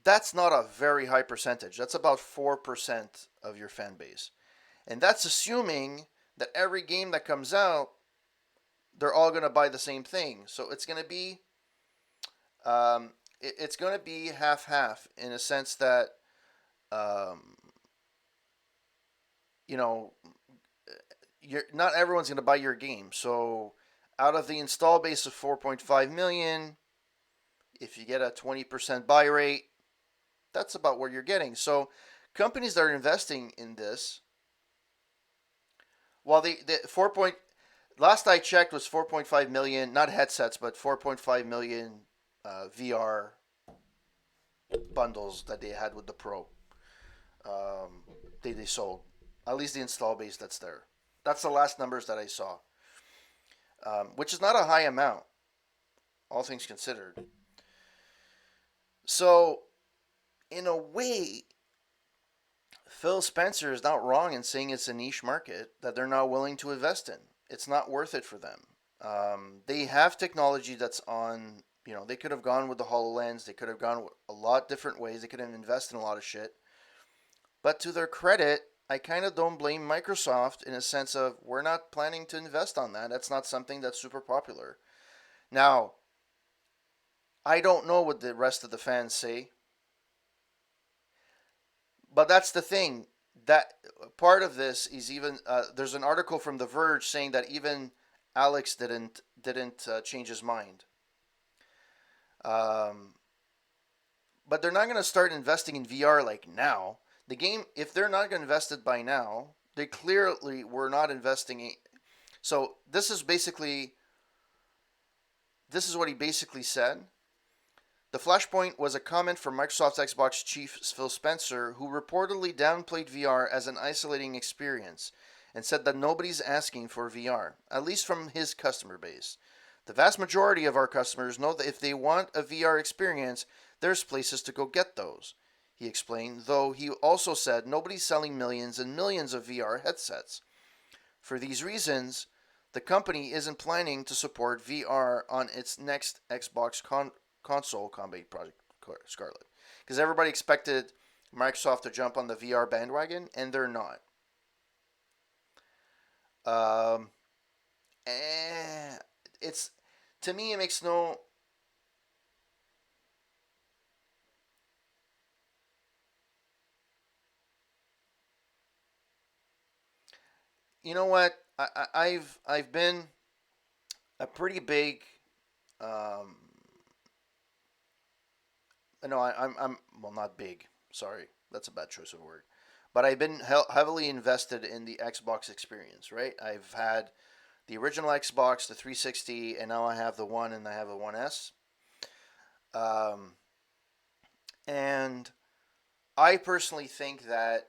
that's not a very high percentage. That's about 4% of your fan base. And that's assuming that every game that comes out, they're all going to buy the same thing. So um, it's going to be half half in a sense that um, you know you're not everyone's going to buy your game. So out of the install base of 4.5 million, if you get a 20% buy rate, that's about what you're getting. So companies that are investing in this, while the 4 point last I checked was 4.5 million, not headsets, but 4.5 million VR bundles that they had with the Pro. Um, they sold at least the install base that's there. That's the last numbers that I saw, which is not a high amount, all things considered. So in a way, Phil Spencer is not wrong in saying it's a niche market that they're not willing to invest in. It's not worth it for them. They have technology that's on. They could have gone with the Hololens. They could have gone a lot different ways. They could have invested in a lot of shit. But to their credit, I kind of don't blame Microsoft in a sense of we're not planning to invest on that. That's not something that's super popular. Now, I don't know what the rest of the fans say, but that's the thing. That part of this is even there's an article from The Verge saying that even Alex didn't change his mind. Um, but they're not going to start investing in VR like now. The game, if they're not going to invest it by now, they clearly were not investing. So this is what he basically said. The Flashpoint was a comment from Microsoft's Xbox chief Phil Spencer, who reportedly downplayed VR as an isolating experience and said that nobody's asking for VR, at least from his customer base. The vast majority of our customers know that if they want a VR experience, there's places to go get those, he explained, though he also said nobody's selling millions and millions of VR headsets. For these reasons, the company isn't planning to support VR on its next Xbox console Combat Project Scarlet. Because everybody expected Microsoft to jump on the VR bandwagon, and they're not. Um, eh, it's to me, it makes no. You know what? I've been a pretty big. Um, no, I'm well, not big. Sorry, that's a bad choice of word. But I've been heavily invested in the Xbox experience. Right? I've had the original Xbox, the 360, and now I have the One and I have a One S. Um, and I personally think that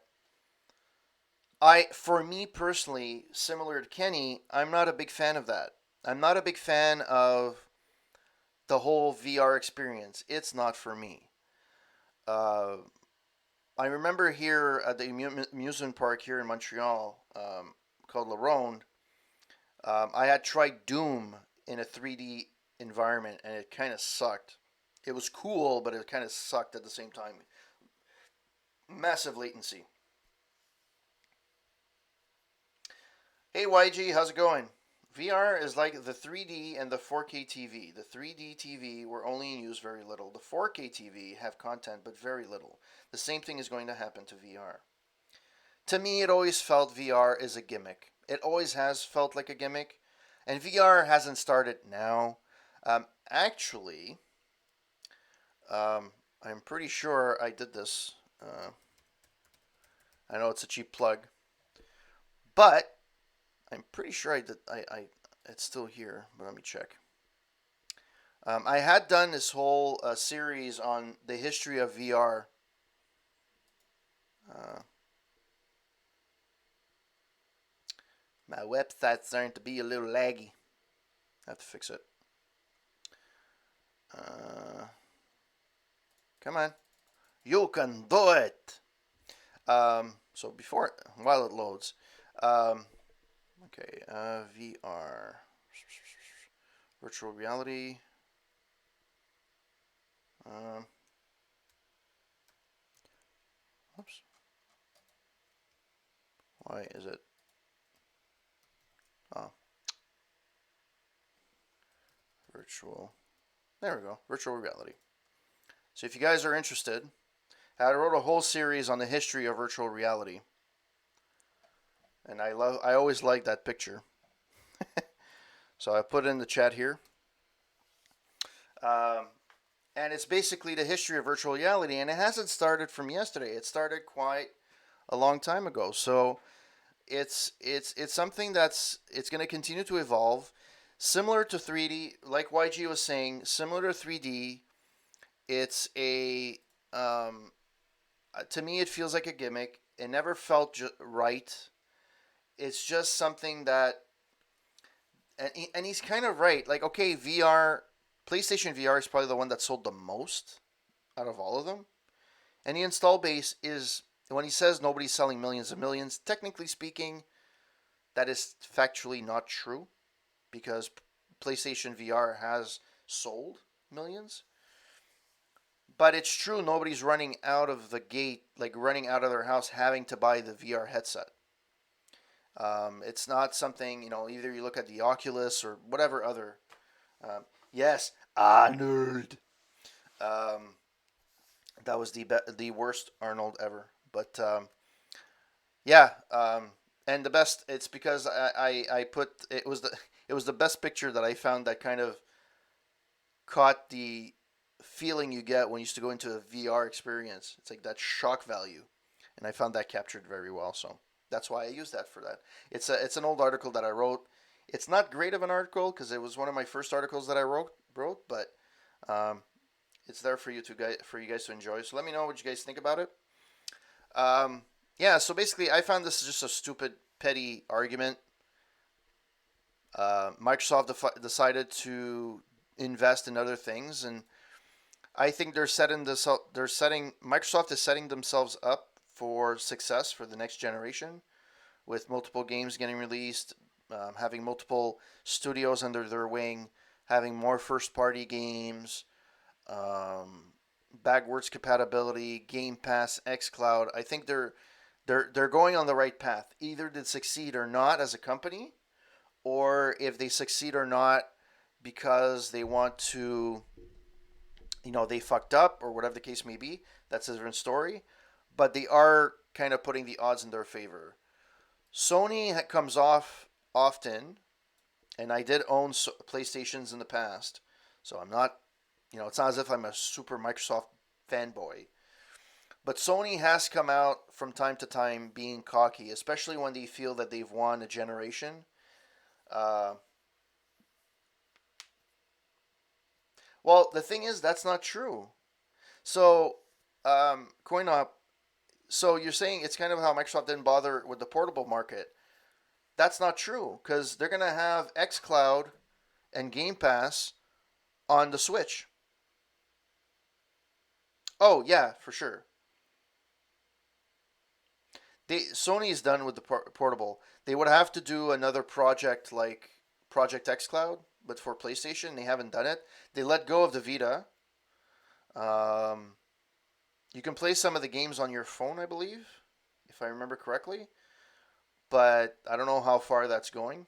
for me personally, similar to Kenny, I'm not a big fan of that. I'm not a big fan of the whole VR experience. It's not for me. Uh, I remember here at the amusement park here in Montreal, called La Ronde, I had tried Doom in a 3D environment, and it kind of sucked. It was cool, but it kind of sucked at the same time. Massive latency. Hey YG, how's it going? VR is like the 3D and the 4K TV. The 3D TV were only in use very little. The 4K TV have content but very little. The same thing is going to happen to VR. To me, it always felt VR is a gimmick. It always has felt like a gimmick, and VR hasn't started now. Actually, I'm pretty sure I did this. I know it's a cheap plug, but I'm pretty sure I did. It's still here, but let me check. I had done this whole series on the history of VR. Uh, my website's starting to be a little laggy. I have to fix it. Uh, Come on, you can do it. So while it loads, um, okay, VR, virtual reality. Um, Oops. Why is it? Oh, virtual. There we go. Virtual reality. So if you guys are interested, I wrote a whole series on the history of virtual reality, and I always like that picture. So I put it in the chat here. Um, and it's basically the history of virtual reality, and it hasn't started from yesterday. It started quite a long time ago. So it's something it's going to continue to evolve, similar to 3D. Like YG was saying, similar to 3D. It's a To me, it feels like a gimmick. It never felt right. It's just something that, and he's kind of right. Like, okay, VR, PlayStation VR is probably the one that sold the most out of all of them. And the install base is, when he says nobody's selling millions of millions, technically speaking, that is factually not true, because PlayStation VR has sold millions. But it's true, nobody's running out of the gate, like running out of their house having to buy the VR headset. It's not something, either you look at the Oculus or whatever other. Yes, nerd. Um, that was the worst Arnold ever. But yeah, and the best. It's because I put it was the best picture that I found that kind of caught the feeling you get when you used to go into a VR experience. It's like that shock value, and I found that captured very well. So that's why I use that for that. It's an old article that I wrote. It's not great of an article because it was one of my first articles that I wrote, but um, it's there for you guys to enjoy. So let me know what you guys think about it. Yeah. So basically, I found this just a stupid, petty argument. Microsoft decided to invest in other things, and I think they're setting this up. Microsoft is setting themselves up for success for the next generation, with multiple games getting released, having multiple studios under their wing, having more first-party games, um, backwards compatibility, Game Pass, XCloud. I think they're going on the right path. Either they succeed or not as a company, or if they succeed or not because they want to, they fucked up or whatever the case may be. That's a different story. But they are kind of putting the odds in their favor. Sony comes off often, and I did own PlayStations in the past, so I'm not, it's not as if I'm a super Microsoft fanboy. But Sony has come out from time to time being cocky, especially when they feel that they've won a generation. Uh, well, the thing is, that's not true. So, coin op. So you're saying it's kind of how Microsoft didn't bother with the portable market. That's not true because they're gonna have XCloud and Game Pass on the Switch. Oh yeah, for sure. Sony's done with the portable. They would have to do another project like Project XCloud, but for PlayStation. They haven't done it. They let go of the Vita. Um, you can play some of the games on your phone, I believe, if I remember correctly. But I don't know how far that's going.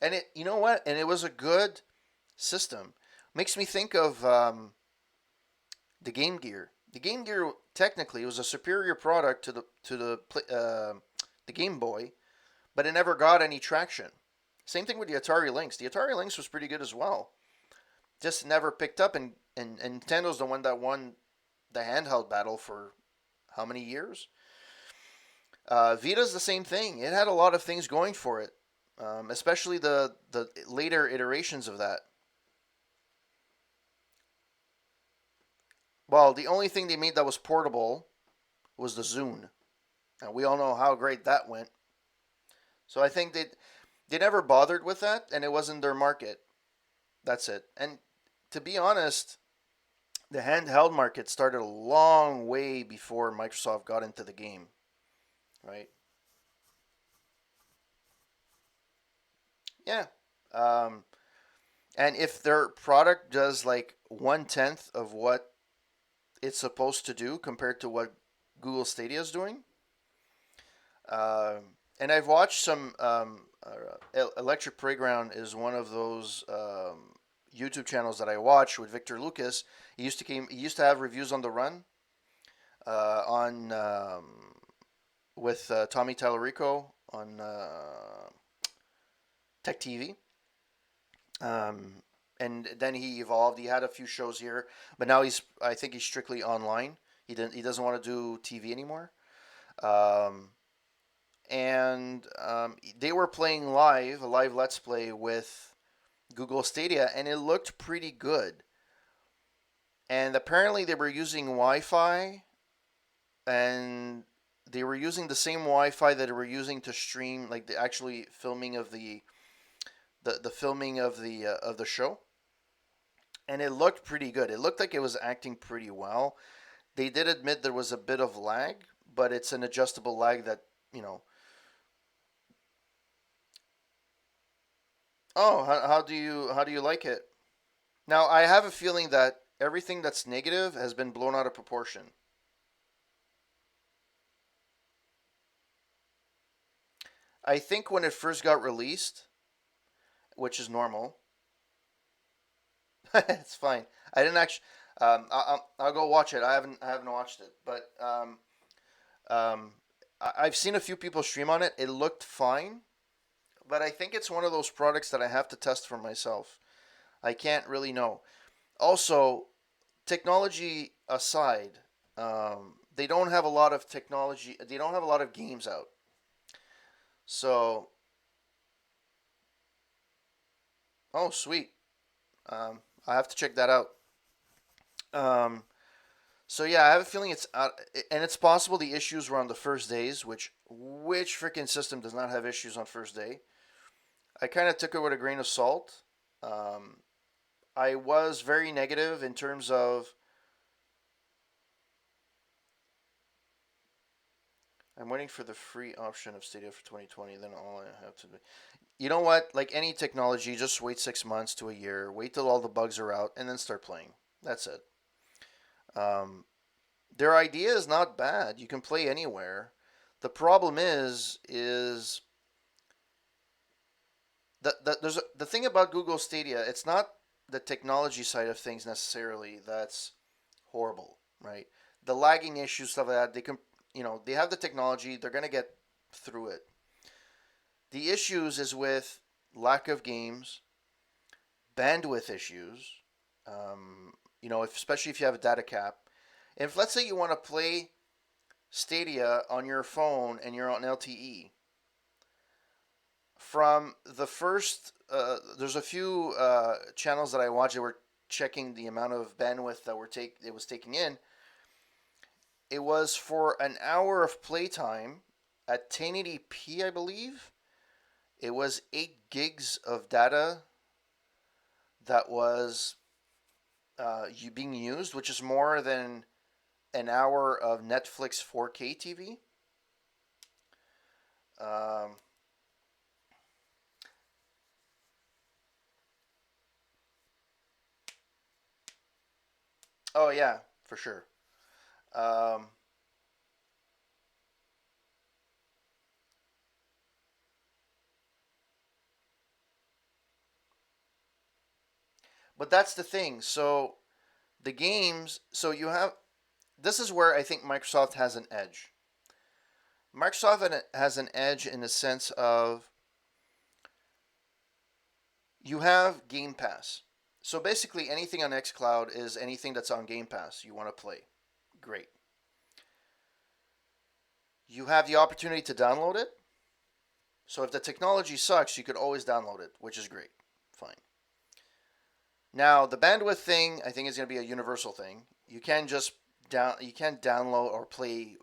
And you know what? And it was a good system. Makes me think of the Game Gear. The Game Gear technically was a superior product to the Game Boy, but it never got any traction. Same thing with the Atari Lynx. The Atari Lynx was pretty good as well, just never picked up. And Nintendo's the one that won the handheld battle for how many years? Vita's the same thing. It had a lot of things going for it, especially the later iterations of that. Well, the only thing they made that was portable was the Zune, and we all know how great that went. So I think they never bothered with that, and it wasn't their market. That's it. And to be honest, the handheld market started a long way before Microsoft got into the game, right? Yeah. Um, and if their product does like 1/10 of what it's supposed to do compared to what Google Stadia is doing, and I've watched some. Electric Playground is one of those YouTube channels that I watch with Victor Lucas. He used to have reviews on the run on with Tommy Tallarico on Tech TV. Um, and then he evolved. He had a few shows here, but now I think he's strictly online. He doesn't want to do TV anymore. Um, and they were playing a live Let's Play with Google Stadia, and it looked pretty good. And apparently they were using Wi-Fi, and they were using the same Wi-Fi that they were using to stream, like the actually filming of the filming of the show, and it looked pretty good. It looked like it was acting pretty well. They did admit there was a bit of lag, but it's an adjustable lag that you know. Oh, how do you like it? Now I have a feeling that everything that's negative has been blown out of proportion. I think when it first got released, which is normal, it's fine. I didn't actually. I'll go watch it. I haven't watched it, but um, I've seen a few people stream on it. It looked fine, but I think it's one of those products that I have to test for myself. I can't really know. Also, technology aside, they don't have a lot of technology. They don't have a lot of games out. So, oh sweet. I have to check that out. Um, so yeah, I have a feeling it's out, and it's possible the issues were on the first days, which freaking system does not have issues on first day. I kind of took it with a grain of salt. Um, I was very negative in terms of I'm waiting for the free option of Stadia for 2020. Then all I have to do. You know what? Like any technology, just wait 6 months to a year. Wait till all the bugs are out, and then start playing. That's it. Um, their idea is not bad. You can play anywhere. The problem is the thing about Google Stadia. It's not the technology side of things necessarily that's horrible, right? The lagging issues, stuff like that. They have the technology. They're gonna get through it. The issues is with lack of games, bandwidth issues. Especially if you have a data cap. And if let's say you want to play Stadia on your phone and you're on LTE, from the first, there's a few channels that I watched that were checking the amount of bandwidth that it was taking in. It was for an hour of playtime at 1080p, I believe. It was 8 gigs of data that was being used, which is more than an hour of Netflix 4K TV. Um, oh yeah, for sure. Um, but that's the thing. So the games, so you have this is where I think Microsoft has an edge. Microsoft has an edge in the sense of you have Game Pass. So basically, anything on xCloud is anything that's on Game Pass you want to play. Great. You have the opportunity to download it. So if the technology sucks, you could always download it, which is great. Fine. Now the bandwidth thing, I think, is going to be a universal thing. You can't download or play.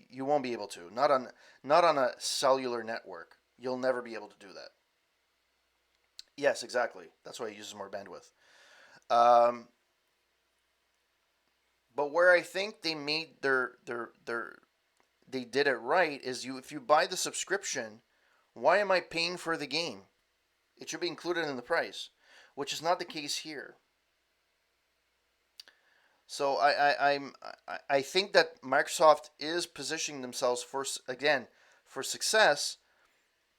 You won't be able to. Not on a cellular network. You'll never be able to do that. Yes, exactly. That's why it uses more bandwidth. Um, but where I think they made their they did it right is if you buy the subscription, why am I paying for the game? It should be included in the price, which is not the case here. So I think that Microsoft is positioning themselves for again for success.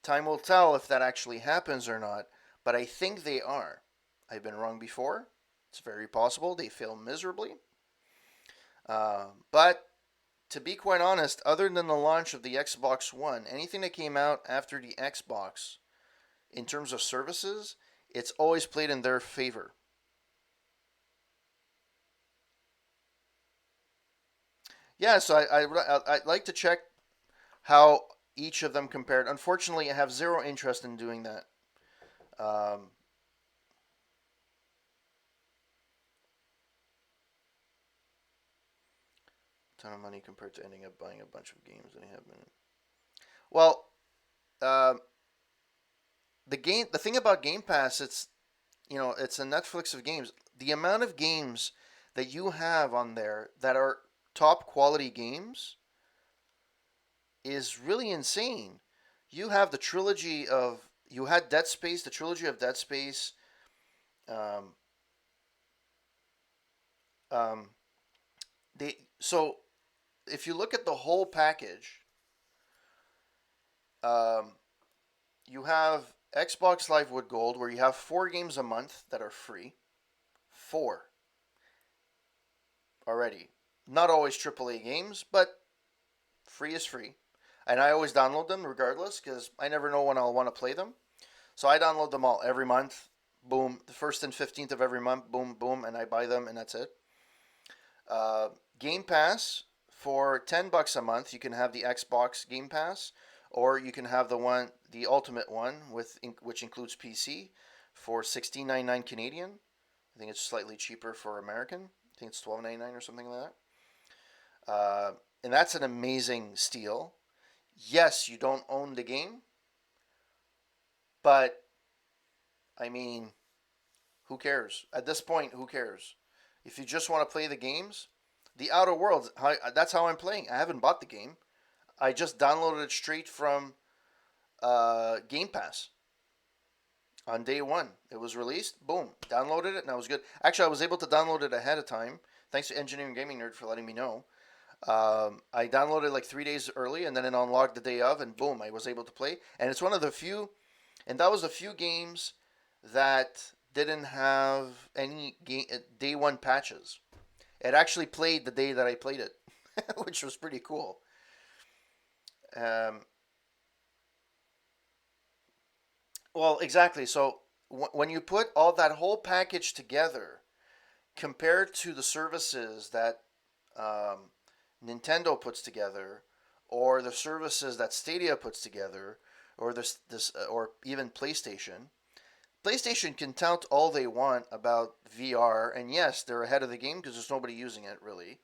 Time will tell if that actually happens or not, but I think they are. I've been wrong before. It's very possible they fail miserably. But to be quite honest, other than the launch of the Xbox One, anything that came out after the Xbox in terms of services, it's always played in their favor. Yeah, so I'd like to check how each of them compared. Unfortunately, I have zero interest in doing that. Um, Ton of money compared to ending up buying a bunch of games that I have been. Well, um, the thing about Game Pass, it's a Netflix of games. The amount of games that you have on there that are top quality games is really insane. You have the trilogy of you had Dead Space, the trilogy of Dead Space. Um, um, so if you look at the whole package, um, you have Xbox Live with Gold, where you have 4 games a month that are free. Four already. Not always AAA games, but free is free. And I always download them regardless because I never know when I'll want to play them. So I download them all every month. Boom. The 1st and 15th of every month. Boom, boom. And I buy them and that's it. Uh, Game Pass for $10 a month. You can have the Xbox Game Pass, or you can have the ultimate one which includes PC for 16.99 Canadian. I think it's slightly cheaper for American. I think it's 12.99 or something like that. And that's an amazing steal. Yes, you don't own the game, but I mean, who cares? At this point, who cares? If you just want to play the games, the Outer Worlds, that's how I'm playing. I haven't bought the game. I just downloaded it straight from Game Pass on day one. It was released. Boom, downloaded it, and I was good. Actually, I was able to download it ahead of time. Thanks to Engineering Gaming Nerd for letting me know. I downloaded like 3 days early, and then it unlocked the day of, and boom, I was able to play. And it's one of the few, and that was a few games that didn't have any day one patches. It actually played the day that I played it, which was pretty cool. Um, well, exactly. So when you put all that whole package together, compared to the services that um, Nintendo puts together, or the services that Stadia puts together, or this or even PlayStation. PlayStation can tout all they want about VR, and yes, they're ahead of the game because there's nobody using it really.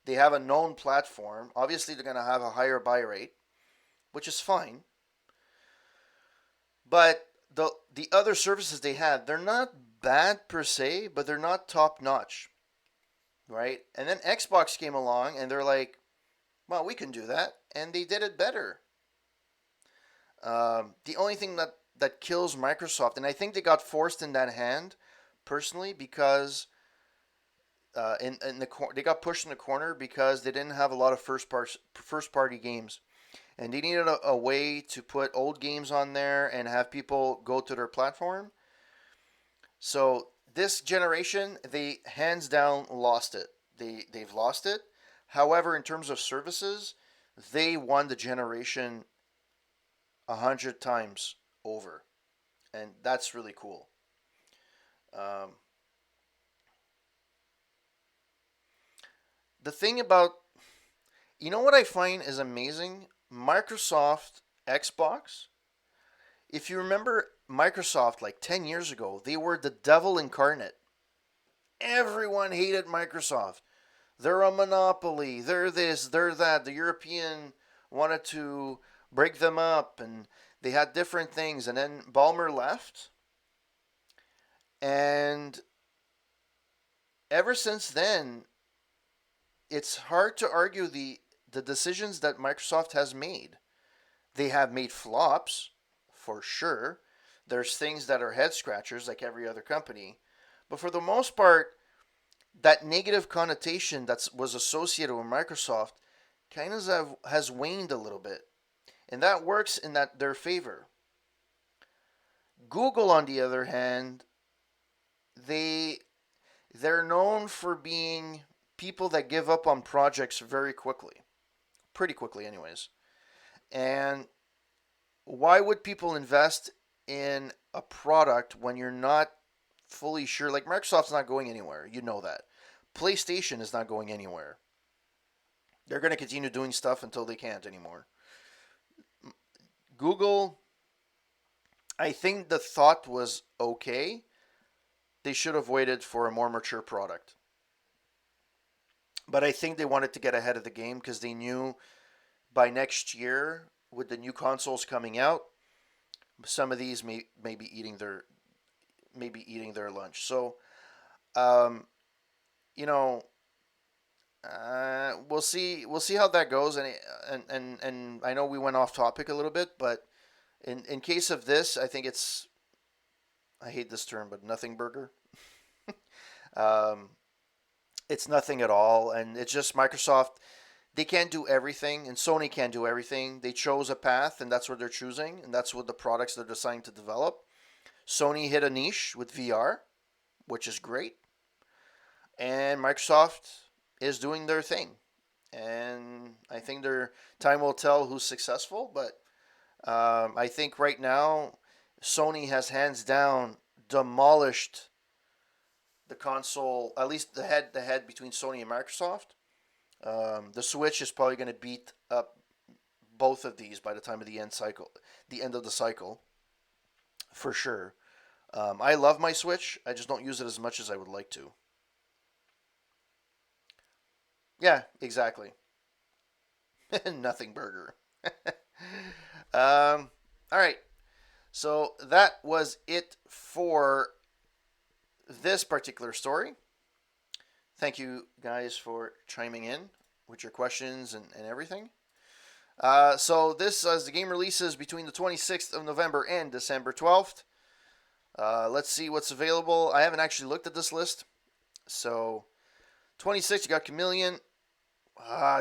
They have a known platform. Obviously, they're going to have a higher buy rate, which is fine. But the other services they had, they're not bad per se, but they're not top notch, right? And then Xbox came along, and they're like, "Well, we can do that," and they did it better. The only thing that kills Microsoft, and I think they got forced in that hand, personally, because in the they got pushed in the corner because they didn't have a lot of first party games, and they needed a way to put old games on there and have people go to their platform. So this generation, they hands down lost it. They've lost it. However, in terms of services, they won the generation 100 times over, and that's really cool. Um, the thing about you know what I find is amazing? Microsoft Xbox. If you remember Microsoft like 10 years ago, they were the devil incarnate. Everyone hated Microsoft. They're a monopoly. They're this, they're that. The European wanted to break them up and they had different things. And then Ballmer left. And ever since then, it's hard to argue the decisions that Microsoft has made. They have made flops, for sure. There's things that are head scratchers, like every other company. But for the most part, that negative connotation that was associated with Microsoft kind of has waned a little bit. And that works in that their favor. Google, on the other hand, they they're known for being people that give up on projects very quickly, pretty quickly, anyways. And why would people invest in a product when you're not fully sure? Like Microsoft's not going anywhere. You know that. PlayStation is not going anywhere. They're going to continue doing stuff until they can't anymore. Google, I think the thought was okay. They should have waited for a more mature product. But I think they wanted to get ahead of the game because they knew by next year, with the new consoles coming out, some of these may be eating their lunch. So, um, you know, we'll see how that goes. And I know we went off topic a little bit, but in case of this, I think it's I hate this term, but nothing burger. Um, it's nothing at all, and it's just Microsoft. They can't do everything, and Sony can't do everything. They chose a path, and that's what they're choosing, and that's what the products they're deciding to develop. Sony hit a niche with VR, which is great, and Microsoft is doing their thing. And I think their time will tell who's successful, but I think right now Sony has hands down demolished the console, at least the head between Sony and Microsoft. The Switch is probably going to beat up both of these by the time of the end of the cycle, for sure. I love my Switch. I just don't use it as much as I would like to. Yeah, exactly. Nothing burger. All right. So that was it for this particular story. Thank you guys for chiming in with your questions and everything. So this as the game releases between the 26th of November and December 12th. Let's see what's available. I haven't actually looked at this list. So 26th, you got Chameleon.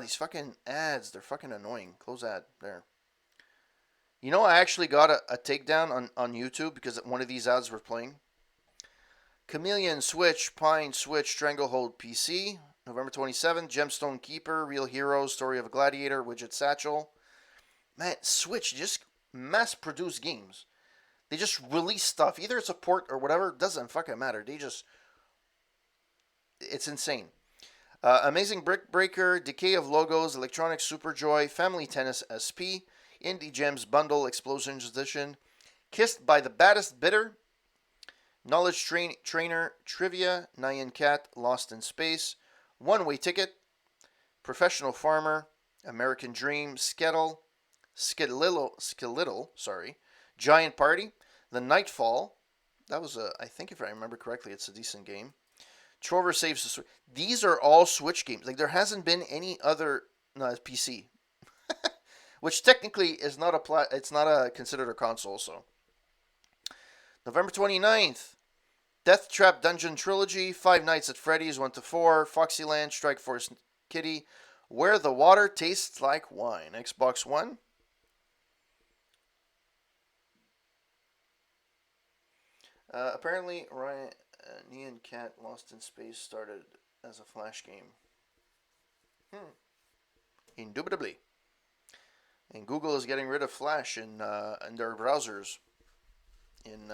These fucking ads, they're fucking annoying. Close ad there. You know, I actually got a takedown on YouTube because one of these ads were playing. Chameleon Switch, Pine Switch, Stranglehold PC, November 27th. Gemstone Keeper, Real Heroes, Story of a Gladiator, Widget Satchel. Man, Switch just mass produce games. They just release stuff. Either it's a port or whatever, it doesn't fucking matter. It's insane. Amazing Brick Breaker, Decay of Logos, Electronic Superjoy, Family Tennis SP, Indie Gems Bundle Explosions Edition, Kissed by the Baddest Bidder, Trainer Trivia, Nyan Cat Lost in Space, One Way Ticket, Professional Farmer, American Dream, Skittle, sorry, Giant Party, The Nightfall. That was I think if I remember correctly, it's a decent game. Trover Saves the Switch. These are all Switch games. Like there hasn't been any other, no, it's PC, which technically is not it's not a considered a console. So November 29th, Death Trap Dungeon Trilogy, Five Nights at Freddy's 1 to 4, Foxyland, Strike Force Kitty, Where the Water Tastes Like Wine, Xbox One. Apparently, Ryan Nyan Cat Lost in Space started as a Flash game. Indubitably. And Google is getting rid of Flash in their browsers in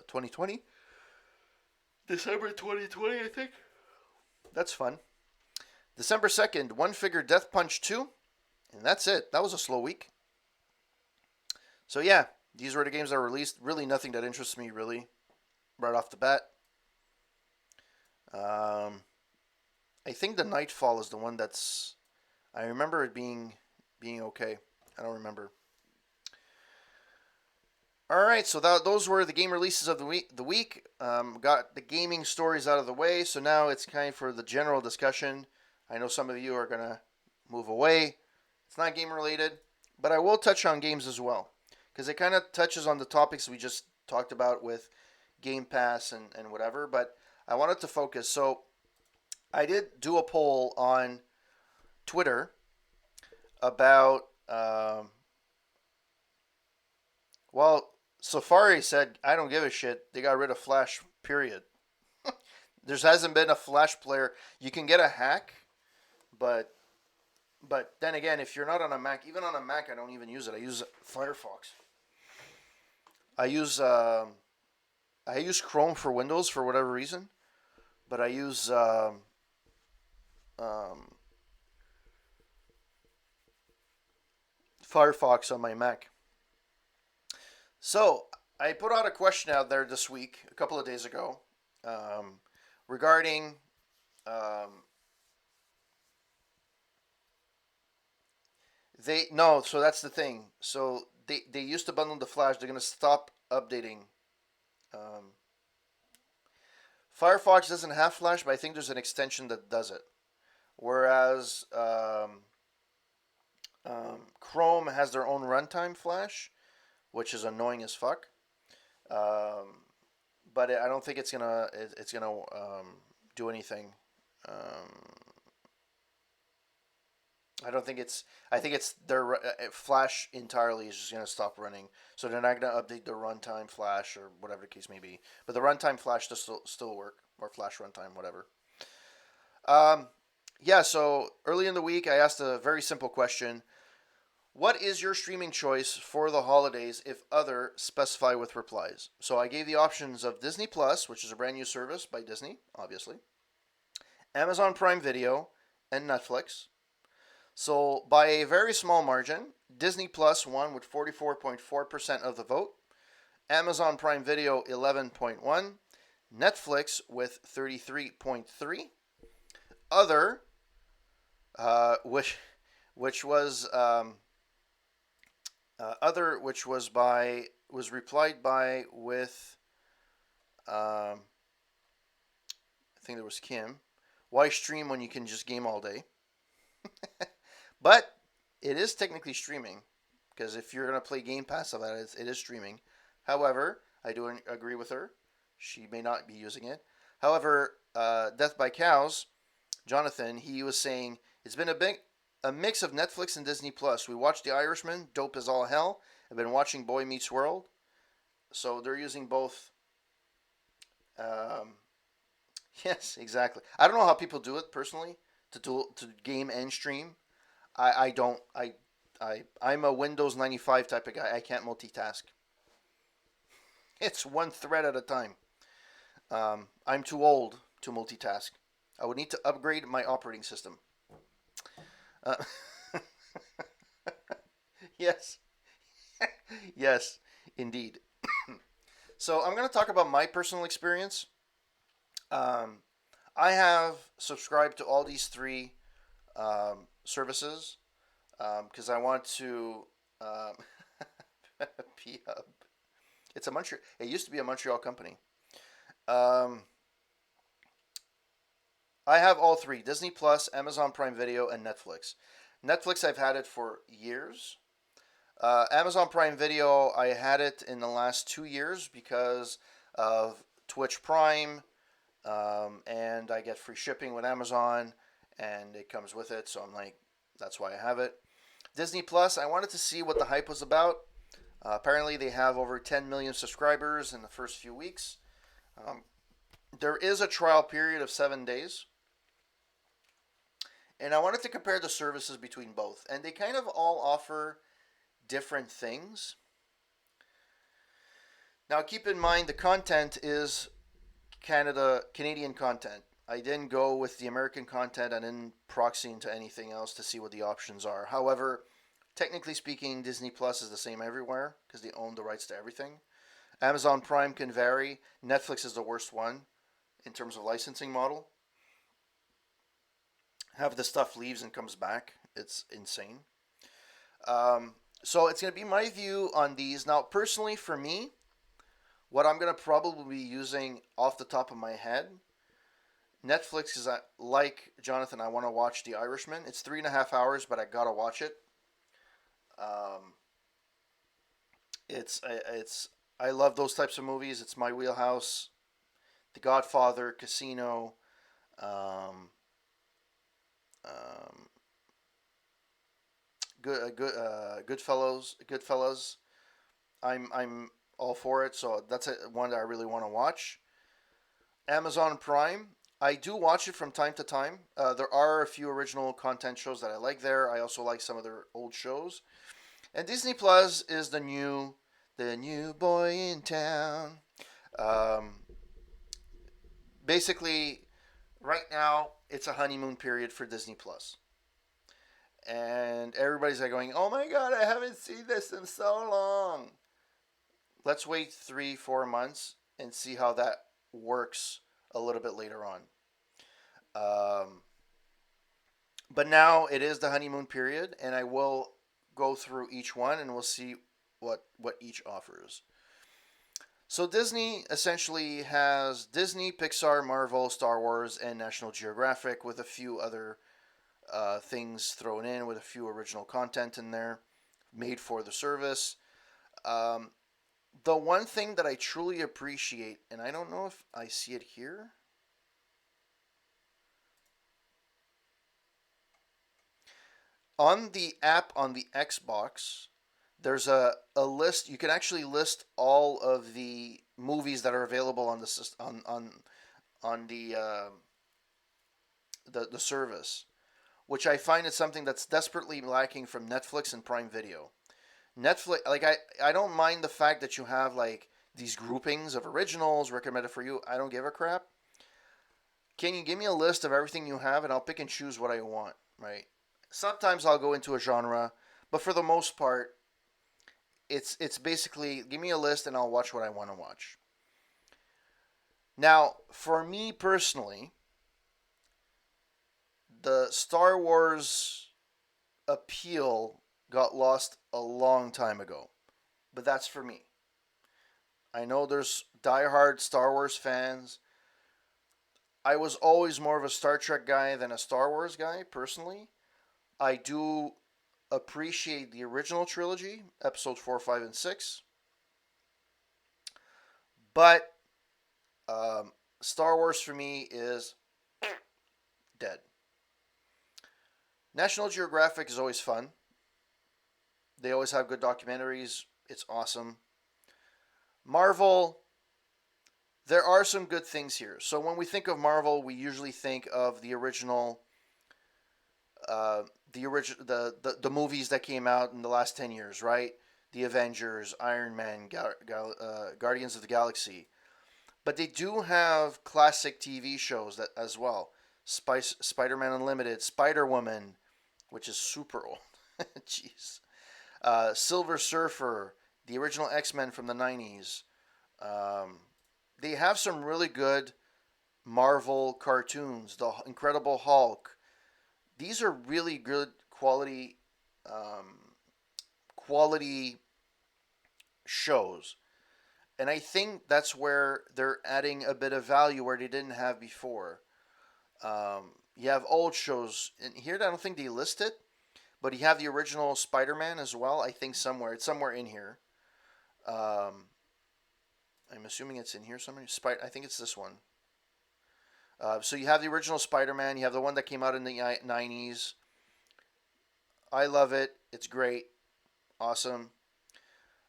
2020. December 2020, I think. That's fun. December 2nd, One Figure Death Punch 2. And that's it. That was a slow week. So yeah, these were the games that were released. Really nothing that interests me, really, right off the bat. I think the Nightfall is the one that's... I remember it being okay. I don't remember. All right, so those were the game releases of the week. Got the gaming stories out of the way, so now it's time for the general discussion. I know some of you are gonna move away. It's not game related, but I will touch on games as well because it kind of touches on the topics we just talked about with Game Pass and whatever. But I wanted to focus. So I did do a poll on Twitter about well, Safari said, I don't give a shit. They got rid of Flash, period. There hasn't been a Flash player. You can get a hack, but then again, if you're not on a Mac, even on a Mac, I don't even use it. I use Firefox. I use Chrome for Windows for whatever reason, but I use um, Firefox on my Mac. So I put out a question out there this week, a couple of days ago, regarding um, they no. So that's the thing. So they used to bundle the Flash. They're gonna stop updating. Um, Firefox doesn't have Flash, but I think there's an extension that does it. Whereas Chrome has their own runtime Flash, which is annoying as fuck. Um, but I don't think it's gonna do anything. Um, I don't think it's. I think it's their Flash entirely is just gonna stop running, so they're not gonna update the runtime Flash or whatever the case may be. But the runtime Flash does still work, or Flash runtime, whatever. Um, yeah. So early in the week, I asked a very simple question: what is your streaming choice for the holidays if other specify with replies? So I gave the options of Disney Plus, which is a brand new service by Disney, obviously, Amazon Prime Video, and Netflix. So by a very small margin, Disney Plus won with 44.4% of the vote, Amazon Prime Video 11.1, Netflix with 33.3, other, which was other, which was replied by with I think there was Kim. Why stream when you can just game all day? But it is technically streaming because if you're gonna play Game Pass of that, it is streaming. However, I do agree with her. She may not be using it. However, Death by Cows, Jonathan, he was saying it's been a mix of Netflix and Disney Plus. We watched The Irishman, dope as all hell. I've been watching Boy Meets World, so they're using both. Um, yes, exactly. I don't know how people do it personally to game and stream. I don't. I'm a Windows 95 type of guy. I can't multitask. It's one thread at a time. I'm too old to multitask. I would need to upgrade my operating system. Uh, yes, yes, indeed. So I'm going to talk about my personal experience. Um, I have subscribed to all these three services because I want to. Um, P-Hub. It's a Montreal. It used to be a Montreal company. Um, I have all three: Disney Plus, Amazon Prime Video, and Netflix. Netflix, I've had it for years. Amazon Prime Video, I had it in the last 2 years because of Twitch Prime, and I get free shipping with Amazon, and it comes with it. So I'm like, that's why I have it. Disney Plus, I wanted to see what the hype was about. Apparently, they have over 10 million subscribers in the first few weeks. Um, there is a trial period of 7 days, and I wanted to compare the services between both, and they kind of all offer different things. Now, keep in mind the content is Canadian content. I didn't go with the American content. I didn't proxy into anything else to see what the options are. However, technically speaking, Disney Plus is the same everywhere because they own the rights to everything. Amazon Prime can vary. Netflix is the worst one in terms of licensing model. Half the stuff leaves and comes back. It's insane. Um, so it's going to be my view on these. Now, personally, for me, what I'm going to probably be using off the top of my head, Netflix is like Jonathan. I want to watch The Irishman. It's 3.5 hours, but I gotta watch it. Um, it's I love those types of movies. It's my wheelhouse. The Godfather, Casino, um, um, Goodfellas. I'm all for it. So that's one that I really want to watch. Amazon Prime. I do watch it from time to time. There are a few original content shows that I like there. I also like some of their old shows. And Disney Plus is the new boy in town. Um, Basically, right now it's a honeymoon period for Disney Plus, and everybody's like going, "Oh my God, I haven't seen this in so long." Let's wait 3, 4 months and see how that works a little bit later on. Um, but now it is the honeymoon period, and I will go through each one, and we'll see what each offers. So Disney essentially has Disney, Pixar, Marvel, Star Wars, and National Geographic, with a few other things thrown in, with a few original content in there, made for the service. Um, the one thing that I truly appreciate, and I don't know if I see it here, on the app on the Xbox, there's a list. You can actually list all of the movies that are available on the on the service, which I find is something that's desperately lacking from Netflix and Prime Video. Netflix, like I don't mind the fact that you have like these groupings of originals recommended for you. I don't give a crap. Can you give me a list of everything you have, and I'll pick and choose what I want, right? Sometimes I'll go into a genre, but for the most part, it's basically give me a list and I'll watch what I want to watch. Now, for me personally, the Star Wars appeal got lost a long time ago, but that's for me. I know there's diehard Star Wars fans. I was always more of a Star Trek guy than a Star Wars guy, personally. I do appreciate the original trilogy, episode 4, 5, and 6, but Star Wars for me is dead. National Geographic is always fun. They always have good documentaries. It's awesome. Marvel, there are some good things here. So when we think of Marvel, we usually think of the original, the movies that came out in the last 10 years, right? The Avengers, Iron Man, Guardians of the Galaxy. But they do have classic TV shows that as well. Spider-Man Unlimited, Spider-Woman, which is super old. Jeez. Silver Surfer, the original X Men from the 90s. Um, they have some really good Marvel cartoons. The Incredible Hulk. These are really good quality shows, and I think that's where they're adding a bit of value where they didn't have before. You have old shows in here. I don't think they list it, but you have the original Spider-Man as well. I think somewhere it's somewhere in here. Um, I'm assuming it's in here somewhere. I think it's this one. So you have the original Spider-Man. You have the one that came out in the '90s. I love it. It's great, awesome.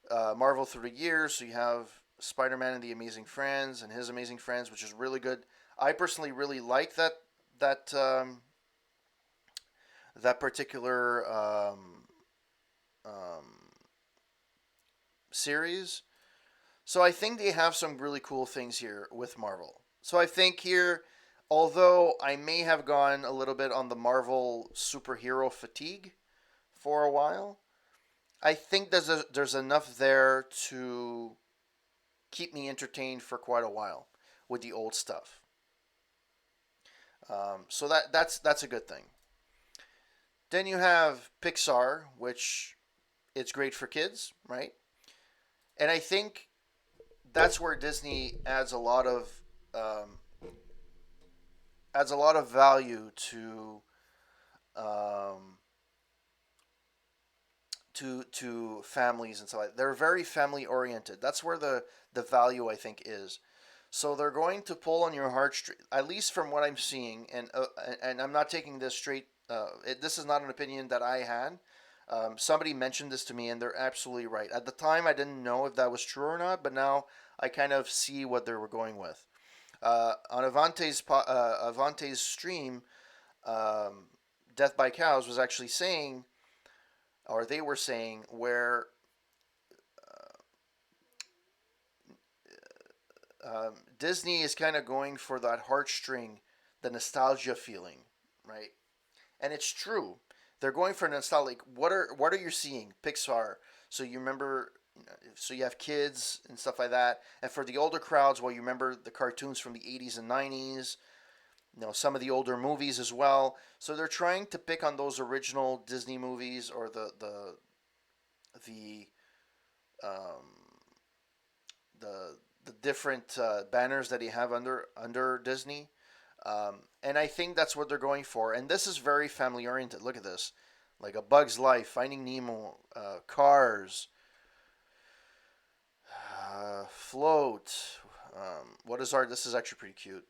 Marvel through the years. So you have Spider-Man and the Amazing Friends and His Amazing Friends, which is really good. I personally really like that that particular um, series. So I think they have some really cool things here with Marvel. So I think here, although I may have gone a little bit on the Marvel superhero fatigue for a while, I think there's enough there to keep me entertained for quite a while with the old stuff. So that's a good thing. Then you have Pixar, which it's great for kids, right? And I think that's where Disney um, adds a lot of value um, to families and so on. They're very family oriented. That's where the value I think is. So they're going to pull on your heartstrings, at least from what I'm seeing, and I'm not taking this straight. This is not an opinion that I had. Somebody mentioned this to me, and they're absolutely right. At the time, I didn't know if that was true or not, but now I kind of see what they were going with. On Avante's stream, um, Death by Cows was actually saying, or they were saying, where Disney is kind of going for that heartstring, the nostalgia feeling, right? And it's true. They're going for nostalgia. Like, what are you seeing? Pixar. So you remember. So you have kids and stuff like that. And for the older crowds, well, you remember the cartoons from the '80s and '90s. Some of the older movies as well. So they're trying to pick on those original Disney movies or the um, the different banners that you have under Disney. And I think that's what they're going for. And this is very family oriented. Look at this, like A Bug's Life, Finding Nemo, Cars, Float. What is art? This is actually pretty cute.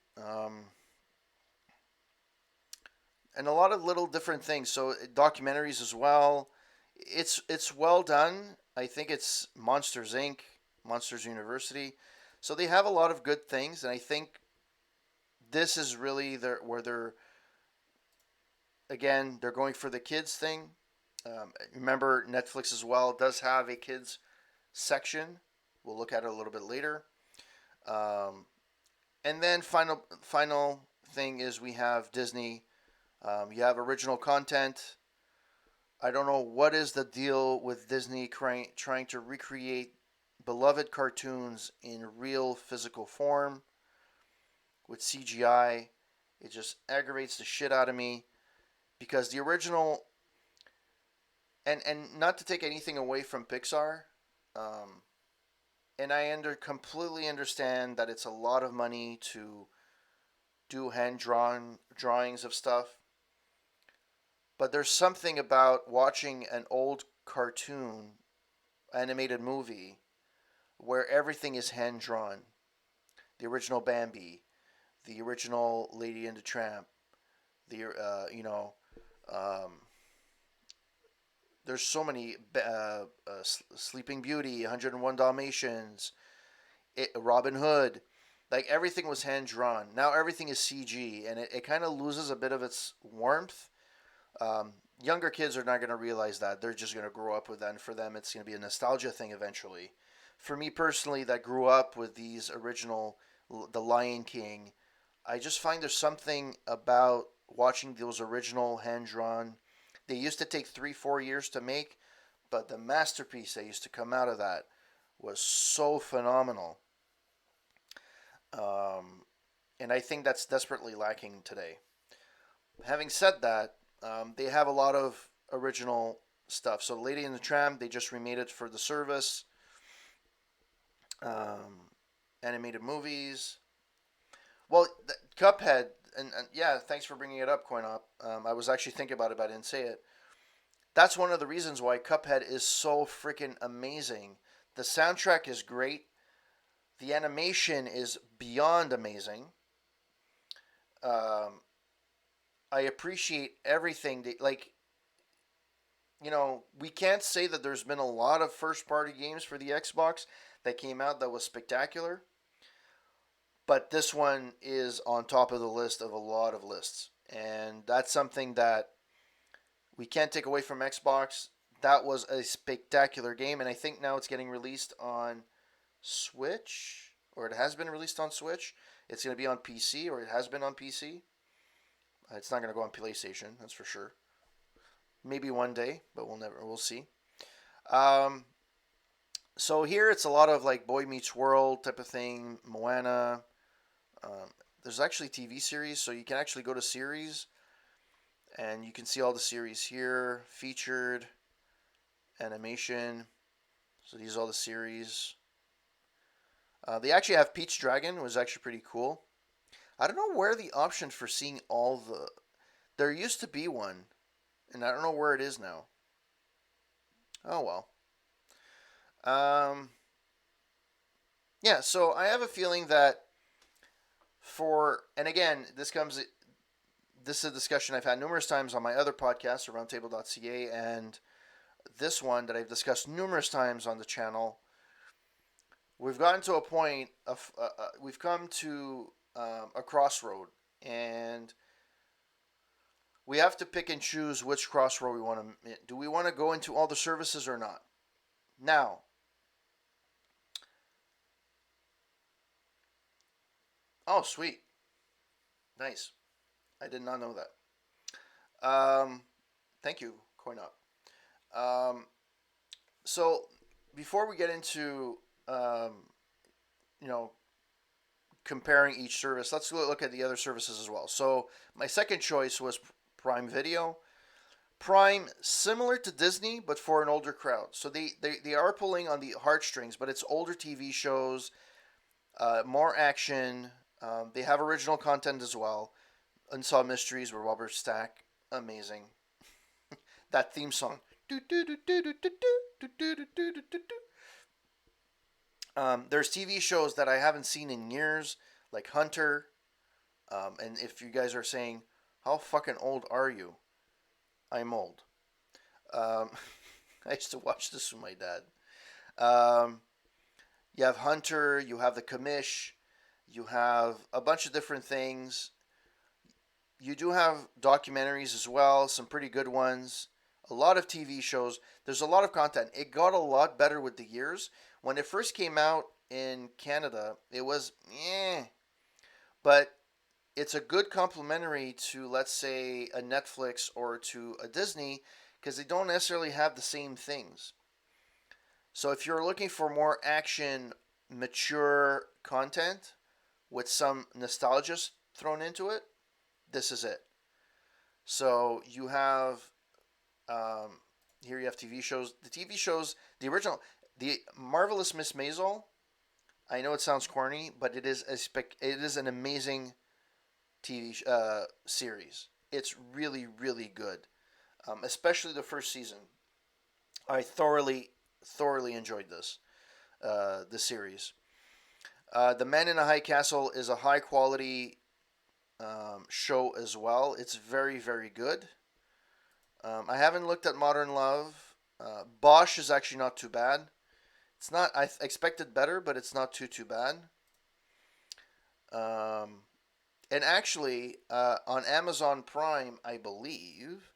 And a lot of little different things. So documentaries as well. It's well done. I think it's Monsters Inc., Monsters University. So they have a lot of good things, and I think this is really where they're again they're going for the kids thing. Remember, Netflix as well does have a kids section. We'll look at it a little bit later. Um, and then final thing is we have Disney. You have original content. I don't know what is the deal with Disney trying to recreate beloved cartoons in real physical form with CGI. It just aggravates the shit out of me because the original and not to take anything away from Pixar, um, and I completely understand that it's a lot of money to do hand drawn drawings of stuff, but there's something about watching an old cartoon animated movie where everything is hand drawn. The original Bambi, the original Lady and the Tramp, the um, there's so many Sleeping Beauty, 101 Dalmatians, Robin Hood. Like everything was hand drawn. Now everything is CG, and it kind of loses a bit of its warmth. Younger kids are not going to realize that. They're just going to grow up with that, and for them, it's going to be a nostalgia thing eventually. For me personally, that grew up with these original, The Lion King, I just find there's something about watching those original hand drawn They used to take 3, 4 years to make, but the masterpiece that used to come out of that was so phenomenal. Um, and I think that's desperately lacking today. Having said that, they have a lot of original stuff. So, Lady in the Tram, they just remade it for the service. Um, Animated movies. Well, Cuphead, and yeah, thanks for bringing it up, Coin Op. I was actually thinking about it, but I didn't say it. That's one of the reasons why Cuphead is so freaking amazing. The soundtrack is great. The animation is beyond amazing. Um, I appreciate everything. Like, we can't say that there's been a lot of first party games for the Xbox that came out that was spectacular, but this one is on top of the list of a lot of lists. And that's something that we can't take away from Xbox. That was a spectacular game, and I think now it's getting released on Switch, or it has been released on Switch. It's going to be on PC, or it has been on PC. It's not going to go on PlayStation, that's for sure. Maybe one day, but we'll see. Um, so here it's a lot of like Boy Meets World type of thing, Moana. Um, there's actually TV series, so you can actually go to series, and you can see all the series here, featured, animation. So these are all the series. They actually have Peach Dragon, was actually pretty cool. I don't know where the option for seeing all the. There used to be one, and I don't know where it is now. Oh well. Um, yeah, so I have a feeling that and again, this is a discussion I've had numerous times on my other podcast, roundtable.ca, and this one that I've discussed numerous times on the channel. We've gotten to a point of, we've come to a crossroad, and we have to pick and choose which crossroad we want to. Do we want to go into all the services or not? Now, oh sweet, nice. I did not know that. Thank you, Coin Up. Um, so before we get into um, you know comparing each service, let's look at the other services as well. So my second choice was Prime Video. Prime, similar to Disney, but for an older crowd. So they are pulling on the heartstrings, but it's older TV shows, more action. They have original content as well. Unsolved Mysteries with Robert Stack, amazing. That theme song. There's TV shows that I haven't seen in years, like Hunter. And if you guys are saying, how fucking old are you? I'm old. Um, I used to watch this with my dad. Um, you have Hunter, you have the Commish, you have a bunch of different things. You do have documentaries as well, some pretty good ones. A lot of TV shows. There's a lot of content. It got a lot better with the years. When it first came out in Canada, it was but it's a good complementary to, let's say, a Netflix or to a Disney, because they don't necessarily have the same things. So if you're looking for more action, mature content with some nostalgia thrown into it, this is it. So you have um, here you have TV shows. The TV shows, the original, the Marvelous Miss Maisel. I know it sounds corny, but it is an amazing TV series. It's really really good, especially the first season. I thoroughly enjoyed the series. The Man in a High Castle is a high quality show as well. It's very good. I haven't looked at Modern Love. Bosch is actually not too bad. It's not. I expected better, but it's not too bad. Um, and actually, on Amazon Prime, I believe,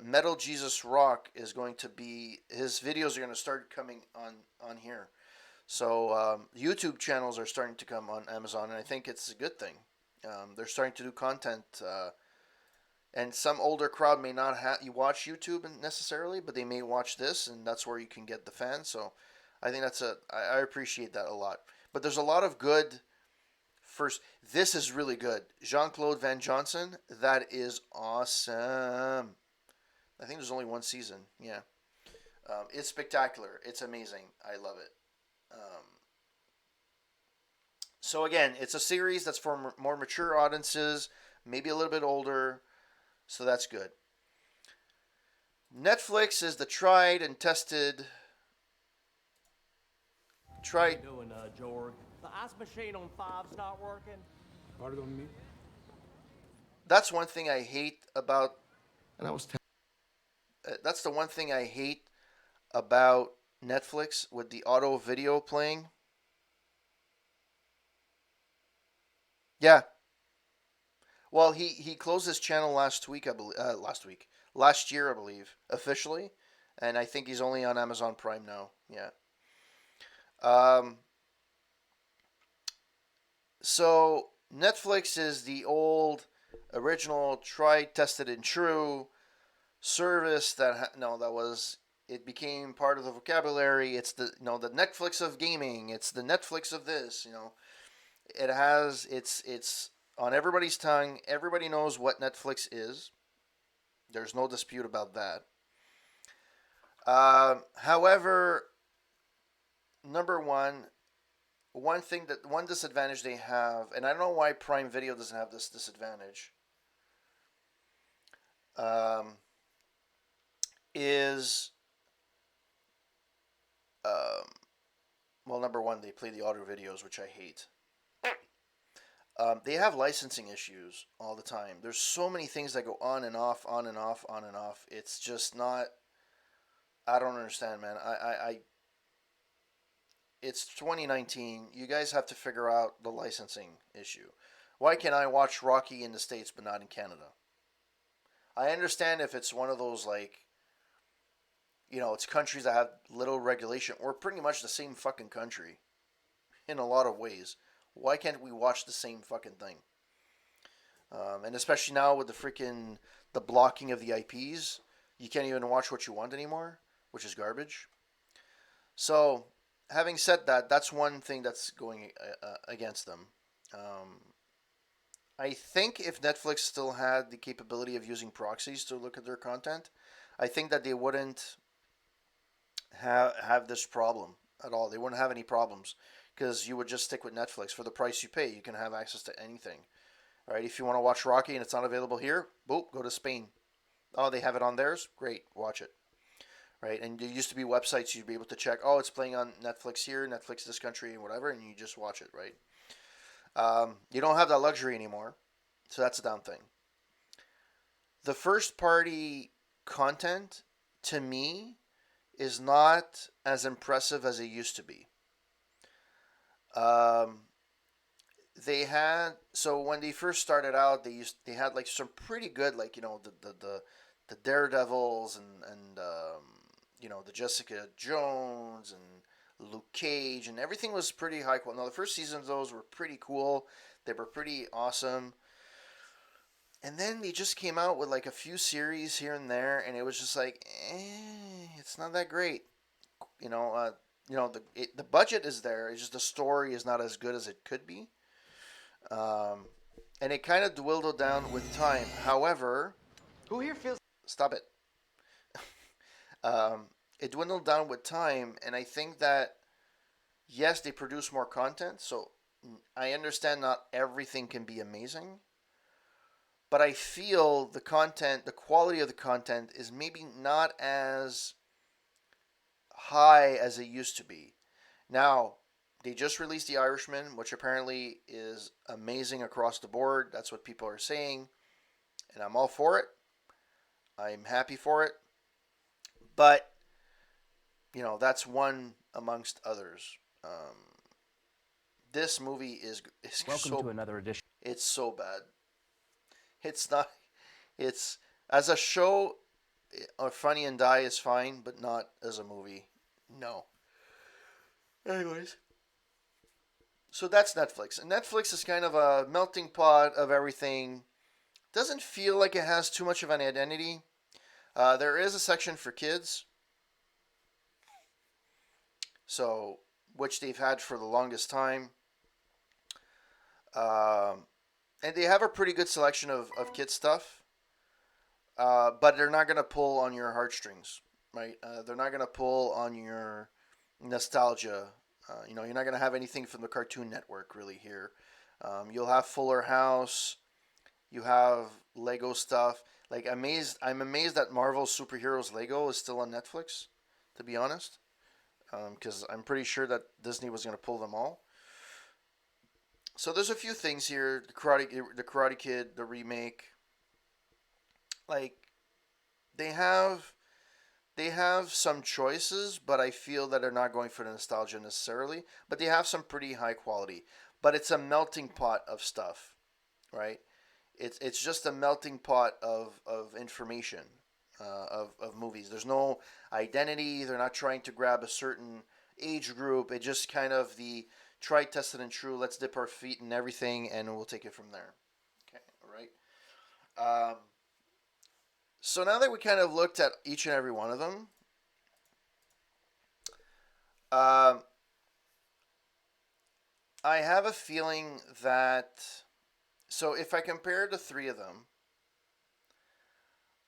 Metal Jesus Rock is going to be, his videos are going to start coming on here. So YouTube channels are starting to come on Amazon, and I think it's a good thing. They're starting to do content And some older crowd may not you watch YouTube necessarily, but they may watch this, and that's where you can get the fans. So I think I appreciate that a lot. But there's a lot of good first. This is really good. Jean Claude Van Johnson, that is awesome. I think there's only one season. Yeah, it's spectacular. It's amazing. I love it. So again, it's a series that's for more mature audiences, maybe a little bit older. So that's good. Netflix is the tried and tested.
How you
Tried.
doing, Jorg? The ice machine on five's not working.
Pardon me.
That's one thing I hate about.
And I was
That's the one thing I hate about Netflix with the auto video playing. Yeah. Well, he closed his channel last week, I believe. Last year, I believe, officially, and I think he's only on Amazon Prime now. Yeah. Um. So Netflix is the old, original, tried, tested, and true service that no, that was it became part of the vocabulary. It's the the Netflix of gaming. It's the Netflix of this. It has it's on everybody's tongue. Everybody knows what Netflix is. There's no dispute about that. However, number one disadvantage they have, and I don't know why Prime Video doesn't have this disadvantage, um, is um, well, number one, they play the audio videos, which I hate. They have licensing issues all the time. There's so many things that go on and off, on and off, on and off. It's just not. I don't understand, man. It's 2019. You guys have to figure out the licensing issue. Why can I watch Rocky in the States but not in Canada? I understand if it's one of those like, it's countries that have little regulation. We're pretty much the same fucking country in a lot of ways. Why can't we watch the same fucking thing? And especially now with the blocking of the IPs, you can't even watch what you want anymore, which is garbage. So, having said that, that's one thing that's going against them. Um, I think if Netflix still had the capability of using proxies to look at their content, I think that they wouldn't have this problem at all. They wouldn't have any problems because you would just stick with Netflix for the price you pay. You can have access to anything. All right, if you want to watch Rocky and it's not available here, boop, go to Spain. Oh, they have it on theirs. Great, watch it. Right, and there used to be websites you'd be able to check. Oh, it's playing on Netflix here, Netflix this country, and whatever, and you just watch it. Right. You don't have that luxury anymore, so that's a down thing. The first party content to me is not as impressive as it used to be. Um, they had so when they first started out, they had like some pretty good like the Daredevils and the Jessica Jones and Luke Cage and everything was pretty high quality. Now the first season of those were pretty cool. They were pretty awesome. And then they just came out with like a few series here and there, and it was just like, it's not that great. You know, uh, the budget is there. It's just the story is not as good as it could be. Um, and it kind of dwindled down with time. However,
Who here feels
stop it. Um, it dwindled down with time, and I think that yes, they produce more content. So I understand not everything can be amazing, but I feel the quality of the content is maybe not as high as it used to be. Now, they just released The Irishman, which apparently is amazing across the board. That's what people are saying, and I'm all for it. I'm happy for it. But, that's one amongst others. This movie is
welcome to
so
another edition.
it's so bad. It's not it's as a show Funny and Die is fine, but not as a movie. No. Anyways, so that's Netflix. And Netflix is kind of a melting pot of everything. doesn't feel like it has too much of an identity. There is a section for kids, so which they've had for the longest time. Um, and they have a pretty good selection of kid stuff, but they're not going to pull on your heartstrings, right? They're not going to pull on your nostalgia. You're not going to have anything from the Cartoon Network really here. You'll have Fuller House. You have Lego stuff. Like I'm amazed that Marvel Superheroes Lego is still on Netflix. To be honest, because I'm pretty sure that Disney was going to pull them all. So there's a few things here: the Karate Kid, the remake. Like they have they have some choices, but I feel that they're not going for the nostalgia necessarily. But they have some pretty high quality. But it's a melting pot of stuff, right? It's just a melting pot of information, of movies. There's no identity. They're not trying to grab a certain age group. It just kind of the try, tested, and true. Let's dip our feet in everything, and we'll take it from there. Okay, all right. So now that we kind of looked at each and every one of them, um, I have a feeling that so if I compare the three of them,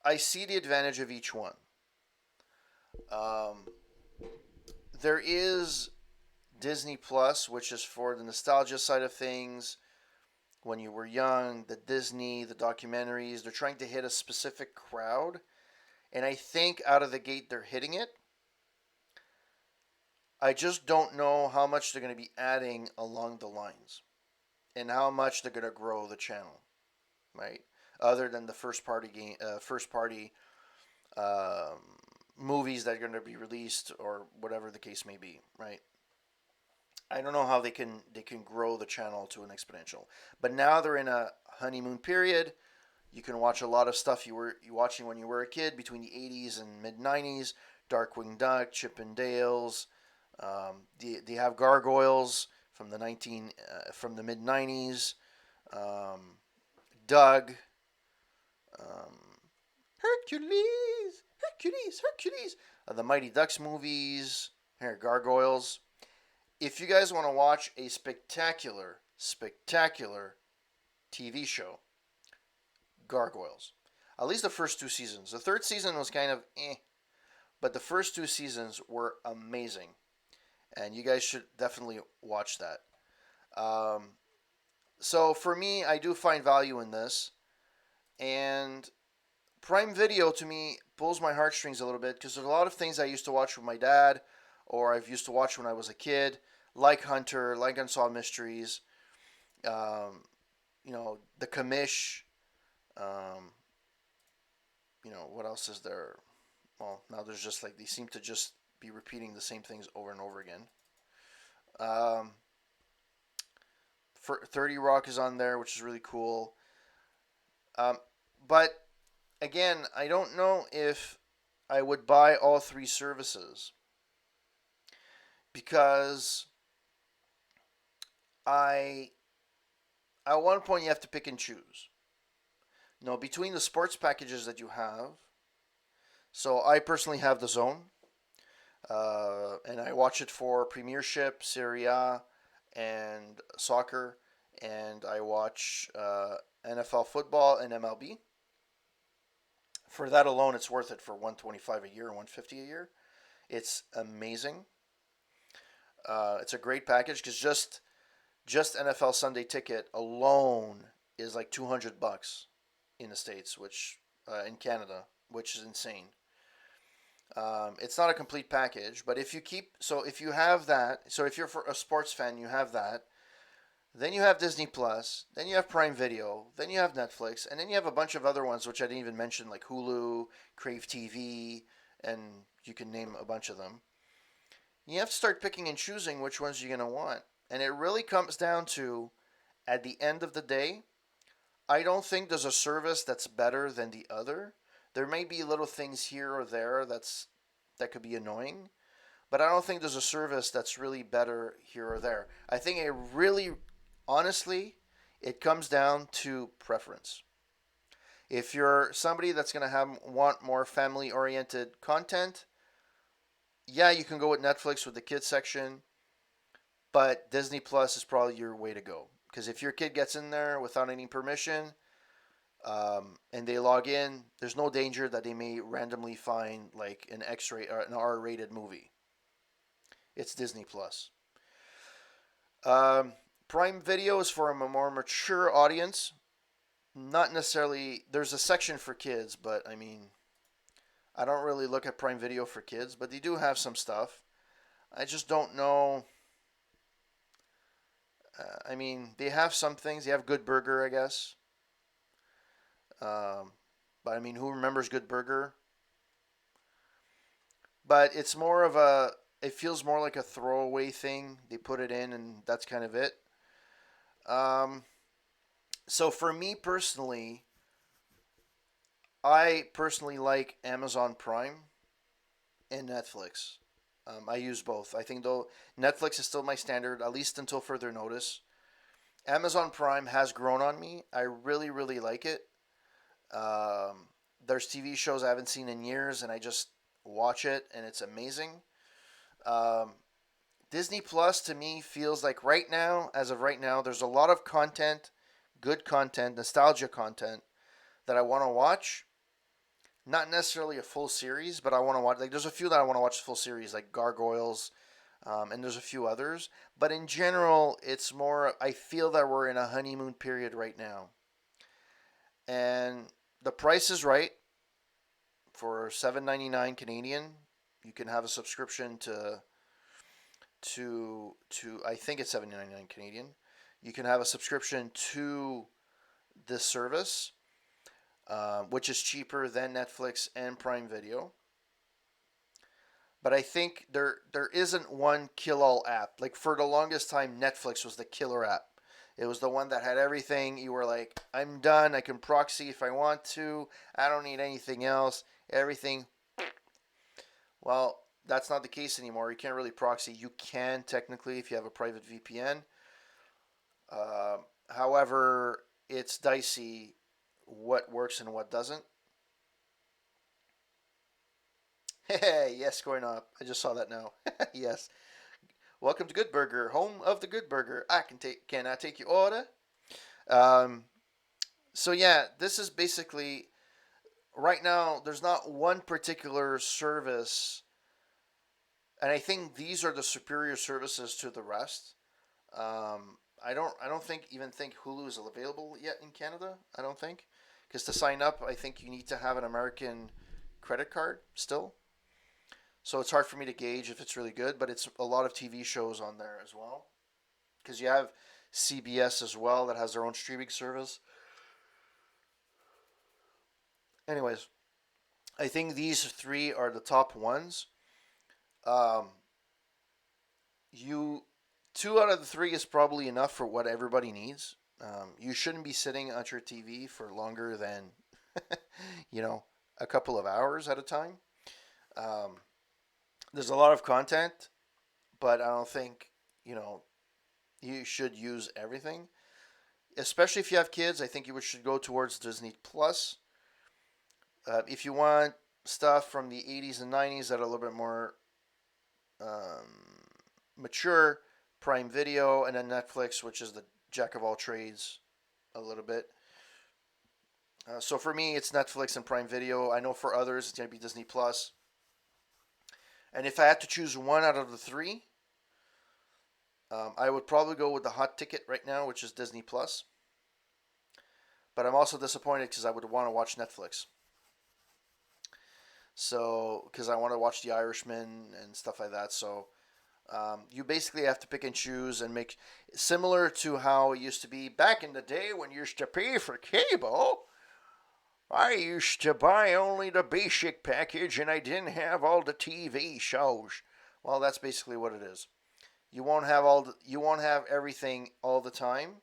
I see the advantage of each one. Um, there is Disney Plus, which is for the nostalgia side of things. When you were young, the Disney, the documentaries, they're trying to hit a specific crowd. And I think out of the gate, they're hitting it. I just don't know how much they're going to be adding along the lines and how much they're going to grow the channel, right? Other than the first party um, movies that are going to be released or whatever the case may be, right? I don't know how they can grow the channel to an exponential. But now they're in a honeymoon period. You can watch a lot of stuff you watching when you were a kid between the 80s and mid 90s. Darkwing Duck, Chip and Dale's. They have Gargoyles from the mid 90s. Um, Doug. Um, Hercules. The Mighty Ducks movies. Here, Gargoyles. If you guys want to watch a spectacular TV show, Gargoyles. At least the first two seasons. The third season was kind of but the first two seasons were amazing. And you guys should definitely watch that. Um, so for me, I do find value in this. And Prime Video to me pulls my heartstrings a little bit because there's a lot of things I used to watch with my dad or I've used to watch when I was a kid, like Hunter, like Unsolved Mysteries, um, The Commish. Um, what else is there? Well, now there's just like they seem to just be repeating the same things over and over again. Um, 30 Rock is on there, which is really cool. Um, but again, I don't know if I would buy all three services because I at one point you have to pick and choose. Between the sports packages that you have, so I personally have the Zone, and I watch it for Premiership, Serie A, and soccer, and I watch NFL football and MLB. For that alone, it's worth it for 125 a year or 150 a year. It's amazing. It's a great package because just NFL Sunday ticket alone is like $200 in the States, which in Canada, which is insane. It's not a complete package, but if you have that, so if you're for a sports fan, you have that. Then you have Disney Plus, then you have Prime Video, then you have Netflix, and then you have a bunch of other ones which I didn't even mention, like Hulu, Crave TV, and you can name a bunch of them. You have to start picking and choosing which ones you're going to want. And it really comes down to, at the end of the day, I don't think there's a service that's better than the other. There may be little things here or there that could be annoying, but I don't think there's a service that's really better here or there. I think it really, honestly, it comes down to preference. If you're somebody that's going to want more family oriented content, yeah, you can go with Netflix with the kids section, but Disney Plus is probably your way to go. Because if your kid gets in there without any permission, and they log in, there's no danger that they may randomly find like an X-ray or an R-rated movie. It's Disney Plus. Um, Prime Video is for a more mature audience. Not necessarily. There's a section for kids, but I mean, I don't really look at Prime Video for kids, but they do have some stuff. I just don't know. I mean, they have some things. They have Good Burger, I guess. Um, but I mean, who remembers Good Burger? But it's more of a. It feels more like a throwaway thing. They put it in, and that's kind of it. Um, so for me personally, I personally like Amazon Prime and Netflix. I use both. I think though Netflix is still my standard, at least until further notice. Amazon Prime has grown on me. I really, really like it. Um, there's TV shows I haven't seen in years, and I just watch it, and it's amazing. Um, Disney Plus to me feels like right now, as of right now, there's a lot of content, good content, nostalgia content that I want to watch. Not necessarily a full series, but I want to watch. Like, there's a few that I want to watch the full series, like Gargoyles, and there's a few others. But in general, it's more. I feel that we're in a honeymoon period right now, and the price is right for 7.99 Canadian. You can have a subscription to I think it's 7.99 Canadian. You can have a subscription to this service, which is cheaper than Netflix and Prime Video. But I think there isn't one kill all app. Like for the longest time, Netflix was the killer app. It was the one that had everything. You were like, I'm done. I can proxy if I want to. I don't need anything else. Everything. Well, that's not the case anymore. You can't really proxy. You can technically if you have a private VPN. Uh, However, it's dicey what works and what doesn't. Hey, yes, going up. I just saw that now. Yes. Welcome to Good Burger, home of the Good Burger. Can I take your order? Um, so yeah, this is basically right now. There's not one particular service, and I think these are the superior services to the rest. I don't think Hulu is available yet in Canada. I don't think because to sign up, I think you need to have an American credit card still. So it's hard for me to gauge if it's really good, but it's a lot of TV shows on there as well. Because you have CBS as well that has their own streaming service. Anyways, I think these three are the top ones. Um, you Two out of the three is probably enough for what everybody needs. You shouldn't be sitting at your TV for longer than you know a couple of hours at a time. Um, there's a lot of content, but I don't think you know you should use everything. Especially if you have kids, I think you should go towards Disney Plus. If you want stuff from the 80s and 90s that are a little bit more mature, Prime Video, and then Netflix, which is the jack of all trades a little bit. So for me, it's Netflix and Prime Video. I know for others, it's going to be Disney Plus. And if I had to choose one out of the three, I would probably go with the hot ticket right now, which is Disney Plus. But I'm also disappointed because I would want to watch Netflix. So, because I want to watch The Irishman and stuff like that. So, you basically have to pick and choose and make similar to how it used to be back in the day when you used to pay for cable. I used to buy only the basic package and I didn't have all the TV shows. Well, that's basically what it is. You won't have everything all the time,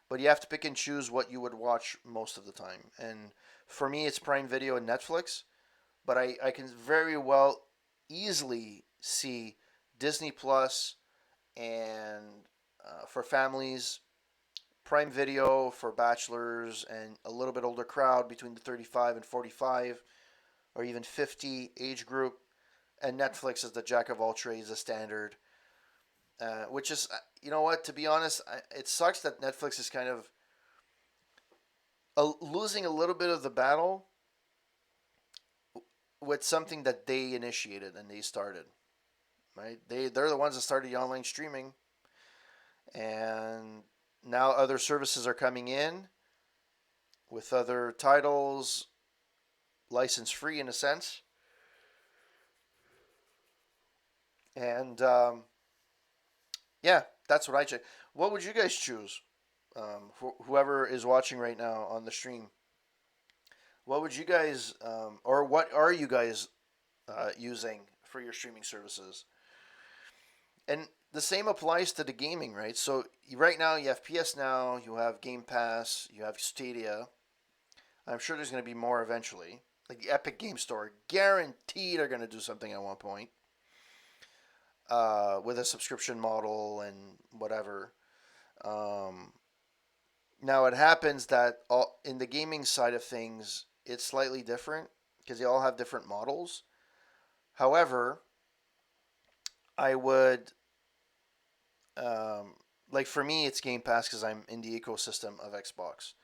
but you have to pick and choose what you would watch most of the time. And for me, it's Prime Video and Netflix, but I can very well easily see Disney Plus and for families Prime Video for bachelors and a little bit older crowd between the 35 and 45 or even 50 age group, and Netflix is the jack of all trades, the standard. Which is, you know what? To be honest, it sucks that Netflix is kind of losing a little bit of the battle with something that they initiated and they started. Right? They're the ones that started the online streaming, and now other services are coming in with other titles, license free in a sense, and yeah, that's what I check. What would you guys choose? Whoever is watching right now on the stream, what would you guys, or what are you guys using for your streaming services? And the same applies to the gaming, right? So right now you have PS Now, you have Game Pass, you have Stadia. I'm sure there's going to be more eventually. Like the Epic Game Store, guaranteed are going to do something at one point with a subscription model and whatever. Um, Now it happens that in the gaming side of things, it's slightly different because they all have different models. However, I would um, like for me, it's Game Pass because I'm in the ecosystem of Xbox.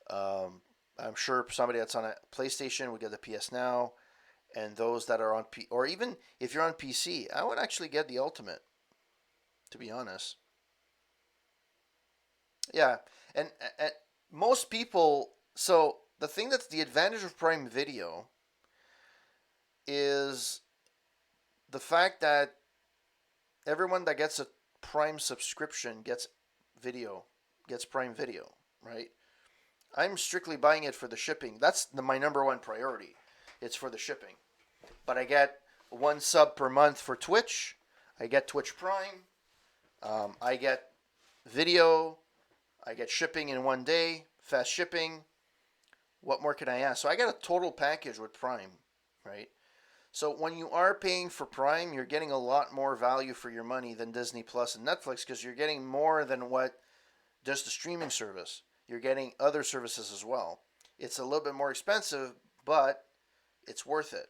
Um, I'm sure somebody that's on a PlayStation would get the PS Now, and those that are on or even if you're on PC, I would actually get the Ultimate. To be honest, yeah, and most people. So the thing that's the advantage of Prime Video is the fact that everyone that gets a Prime subscription gets Prime Video, right? I'm strictly buying it for the shipping. That's my number one priority. It's for the shipping. But I get one sub per month for Twitch. I get Twitch Prime. I get video. I get shipping in one day, fast shipping. What more can I ask? So I got a total package with Prime, right? So when you are paying for Prime, you're getting a lot more value for your money than Disney Plus and Netflix because you're getting more than what just the streaming service. You're getting other services as well. It's a little bit more expensive, but it's worth it.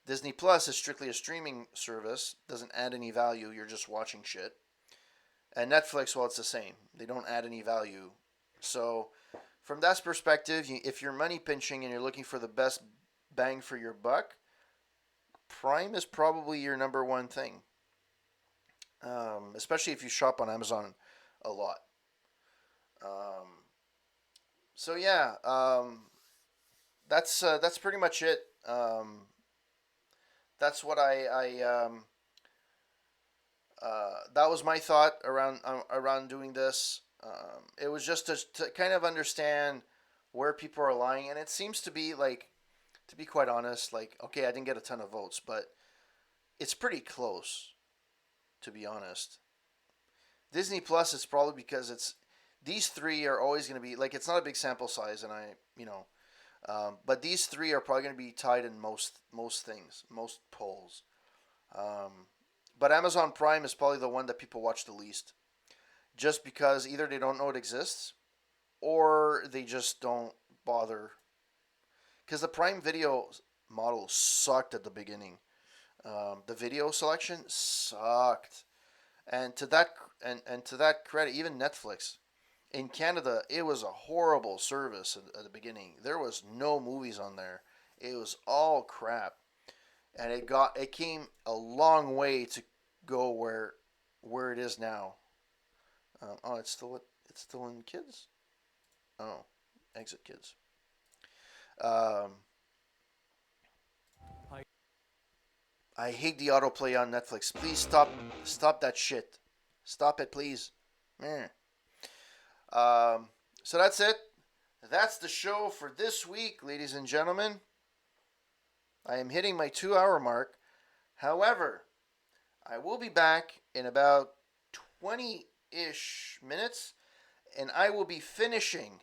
Disney Plus is strictly a streaming service, doesn't add any value, you're just watching shit. And Netflix, well, it's the same. They don't add any value. So, from that perspective, if you're money pinching and you're looking for the best bang for your buck, Prime is probably your number one thing. Especially if you shop on Amazon a lot. Um, so yeah, that's pretty much it. That's what that was my thought around doing this. It was just to kind of understand where people are lying, and it seems to be like, to be quite honest, like okay, I didn't get a ton of votes, but it's pretty close, to be honest. Disney Plus is probably because it's these three are always going to be like it's not a big sample size, and but these three are probably going to be tied in most things, most polls. Um, but Amazon Prime is probably the one that people watch the least, just because either they don't know it exists or they just don't bother. Because the Prime Video model sucked at the beginning. The video selection sucked, and to that credit, even Netflix in Canada, it was a horrible service at the beginning. There was no movies on there. It was all crap, and it came a long way to go where it is now. Oh, it's still in kids. Oh, exit kids. Um, I hate the autoplay on Netflix. Please stop that shit. Stop it, please. Meh. So that's it. That's the show for this week, ladies and gentlemen. I am hitting my 2 hour mark. However, I will be back in about 20-ish minutes, and I will be finishing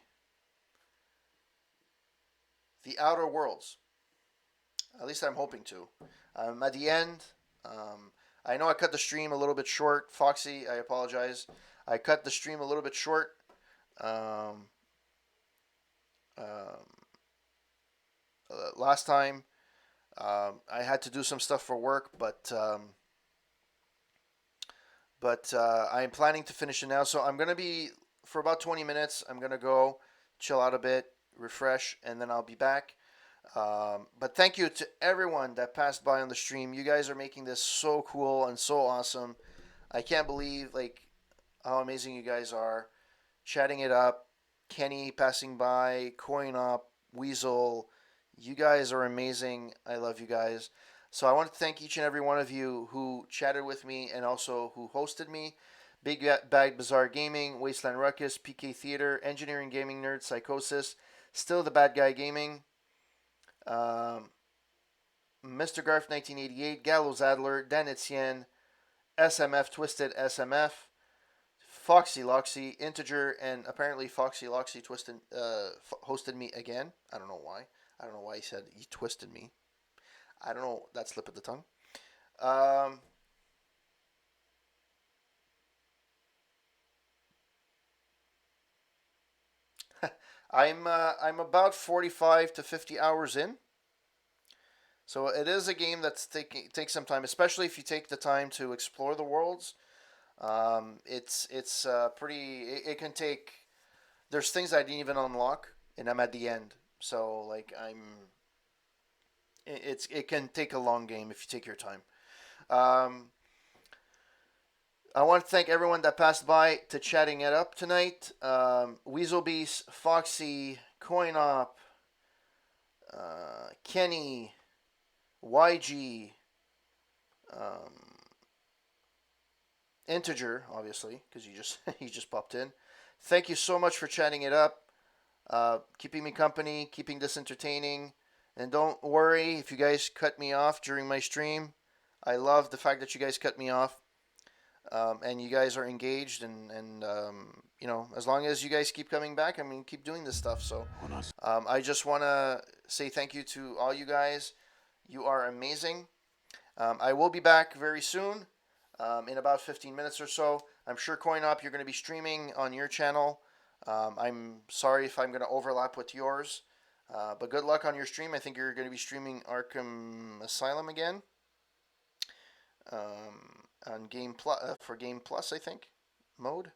The Outer Worlds. At least I'm hoping to. At the end, I know I cut the stream a little bit short. Foxy, I apologize. I cut the stream a little bit short. Um, um, Last time I had to do some stuff for work, but I'm planning to finish it now. So I'm gonna be for about 20 minutes. I'm gonna go chill out a bit, refresh, and then I'll be back. But thank you to everyone that passed by on the stream. You guys are making this so cool and so awesome. I can't believe like how amazing you guys are. Chatting it up, Kenny passing by, Coin Up, Weasel. You guys are amazing. I love you guys. So I want to thank each and every one of you who chatted with me and also who hosted me. Big Bag Bazaar Gaming, Wasteland Ruckus, PK Theater, Engineering Gaming Nerd, Psychosis, Still the Bad Guy Gaming, um, Mr. Garf 1988, Gallows Adler, Dan Etienne, SMF Twisted SMF, Foxy Loxy, Integer, and apparently Foxy Loxy hosted me again. I don't know why. I don't know why he said he twisted me. I don't know that slip of the tongue. Um, I'm about 45 to 50 hours in. So it is a game that's takes some time, especially if you take the time to explore the worlds. It's pretty. It can take. There's things I didn't even unlock, and I'm at the end. So like it can take a long game if you take your time. Um, I want to thank everyone that passed by to chatting it up tonight. Weasel Beast, Foxy, Coin Op, Kenny, YG, um, Integer, obviously, because you just you just popped in. Thank you so much for chatting it up, keeping me company, keeping this entertaining. And don't worry if you guys cut me off during my stream. I love the fact that you guys cut me off, and you guys are engaged, and you know, as long as you guys keep coming back, I mean, keep doing this stuff. So I just want to say thank you to all you guys. You are amazing. I will be back very soon, in about 15 minutes or so. I'm sure CoinOp, you're going to be streaming on your channel. I'm sorry if I'm going to overlap with yours, but good luck on your stream. I think you're going to be streaming Arkham Asylum again, on Game Plus, for Game Plus, I think, mode.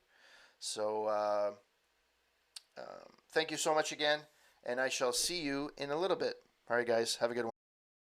So thank you so much again, and I shall see you in a little bit. All right, guys, have a good one.